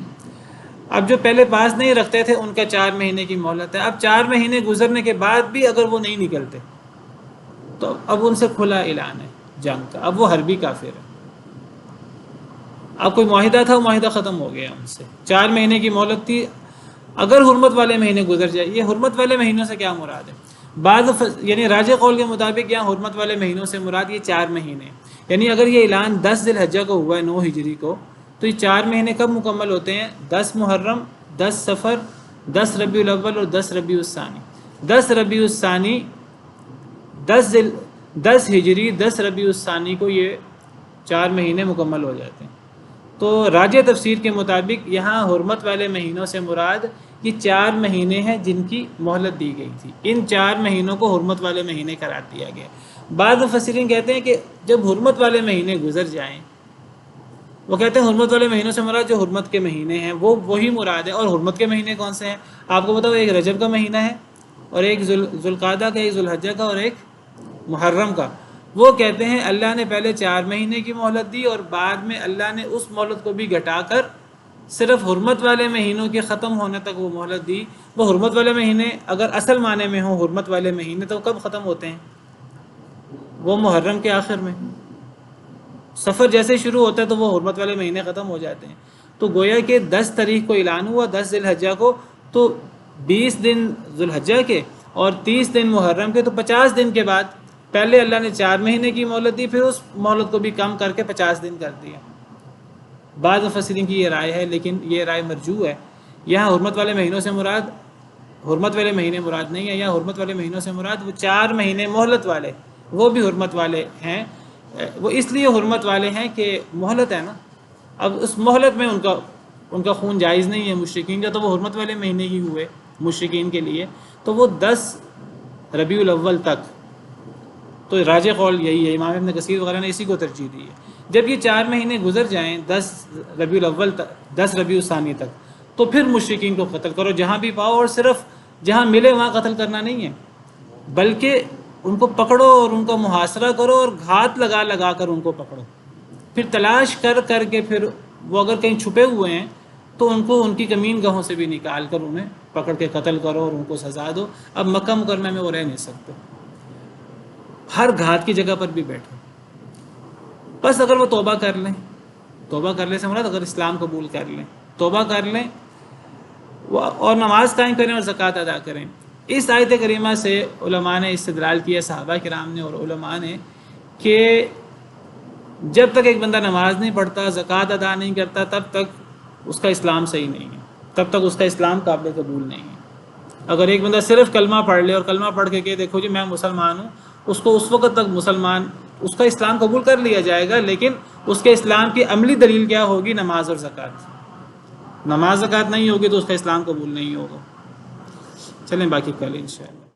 A: اب جو پہلے پاس نہیں رکھتے تھے ان کا 4 مہینے کی مہلت ہے. اب 4 مہینے گزرنے کے بعد بھی اگر وہ نہیں نکلتے تو اب ان سے کھلا اعلان ہے جنگ کا. اب وہ حربی کافر ہے. اب کوئی معاہدہ تھا، وہ معاہدہ ختم ہو گیا ان سے. 4 مہینے کی مہلت تھی. اگر حرمت والے مہینے گزر جائے، یہ حرمت والے مہینوں سے کیا مراد ہے؟ یعنی راجح قول کے مطابق یہاں حرمت والے مہینوں سے مراد یہ 4 مہینے. یعنی اگر یہ اعلان 10 ذی الحجہ کو ہوا ہے، 9 ہجری کو، تو یہ 4 مہینے کب مکمل ہوتے ہیں؟ 10 محرم، 10 صفر، 10 ربیع الاول اور 10 ربیع الثانی. 10 ربیع الثانی، 10 ہجری، 10 ربیع الثانی کو یہ 4 مہینے مکمل ہو جاتے ہیں. تو راجح تفسیر کے مطابق یہاں حرمت والے مہینوں سے مراد یہ 4 مہینے ہیں جن کی مہلت دی گئی تھی. ان 4 مہینوں کو حرمت والے مہینے قرار دیا گیا. بعض مفسرین کہتے ہیں کہ جب حرمت والے مہینے گزر جائیں، وہ کہتے ہیں حرمت والے مہینوں سے مراد جو حرمت کے مہینے ہیں وہ وہی مراد ہے. اور حرمت کے مہینے کون سے ہیں؟ آپ کو بتاؤ، ایک رجب کا مہینہ ہے، اور ایک ذوالقعدہ کا، ایک ذوالحجہ کا، اور ایک محرم کا. وہ کہتے ہیں اللہ نے پہلے 4 مہینے کی مہلت دی اور بعد میں اللہ نے اس مہلت کو بھی گھٹا کر صرف حرمت والے مہینوں کے ختم ہونے تک وہ مہلت دی. وہ حرمت والے مہینے اگر اصل معنی میں ہوں حرمت والے مہینے، تو کب ختم ہوتے ہیں؟ وہ محرم کے آخر میں. سفر جیسے شروع ہوتا ہے تو وہ حرمت والے مہینے ختم ہو جاتے ہیں. تو گویا کہ 10 تاریخ کو اعلان ہوا، 10 ذی الحجہ کو، تو 20 دن ذوالحجہ کے اور 30 دن محرم کے، تو 50 دن کے بعد پہلے اللہ نے 4 مہینے کی مہلت دی، پھر اس مہلت کو بھی کم کر کے 50 دن کر دیا. بعض مفسرین کی یہ رائے ہے، لیکن یہ رائے مرجوح ہے. یہاں حرمت والے مہینوں سے مراد حرمت والے مہینے مراد نہیں ہے. یہاں حرمت والے مہینوں سے مراد وہ 4 مہینے مہلت والے، وہ بھی حرمت والے ہیں. وہ اس لیے حرمت والے ہیں کہ مہلت ہے نا. اب اس مہلت میں ان کا خون جائز نہیں ہے مشرکین کا، تو وہ حرمت والے مہینے ہی ہوئے مشرکین کے لیے. تو وہ 10 ربیع الاول تک. تو راجح قول یہی ہے، امام ابن کثیر وغیرہ نے اسی کو ترجیح دی ہے. جب یہ 4 مہینے گزر جائیں 10 ربیع الاول تک، 10 ربیع الثانی تک، تو پھر مشرکین کو قتل کرو جہاں بھی پاؤ. اور صرف جہاں ملے وہاں قتل کرنا نہیں ہے، بلکہ ان کو پکڑو اور ان کا محاصرہ کرو اور گھات لگا لگا کر ان کو پکڑو. پھر تلاش کر کر کے، پھر وہ اگر کہیں چھپے ہوئے ہیں تو ان کو ان کی کمین گاہوں سے بھی نکال کر انہیں پکڑ کے قتل کرو اور ان کو سزا دو. اب مکہ مکرمہ میں وہ رہ نہیں سکتے. ہر گھات کی جگہ پر بھی بیٹھے. بس اگر وہ توبہ کر لیں، توبہ کر لیں سے مراد اگر اسلام قبول کر لیں، توبہ کر لیں اور نماز قائم کریں اور زکوٰۃ ادا کریں. اس آیت کریمہ سے علماء نے استدلال کیا، صحابہ کرام نے اور علماء نے، کہ جب تک ایک بندہ نماز نہیں پڑھتا، زکوٰۃ ادا نہیں کرتا، تب تک اس کا اسلام صحیح نہیں ہے، تب تک اس کا اسلام قابل قبول نہیں ہے. اگر ایک بندہ صرف کلمہ پڑھ لے اور کلمہ پڑھ کے کہ دیکھو جی میں مسلمان ہوں، اس کو اس وقت تک مسلمان، اس کا اسلام قبول کر لیا جائے گا، لیکن اس کے اسلام کی عملی دلیل کیا ہوگی؟ نماز اور زکوٰۃ. نماز زکوٰۃ نہیں ہوگی تو اس کا اسلام قبول نہیں ہوگا. چلیں باقی کل انشاءاللہ.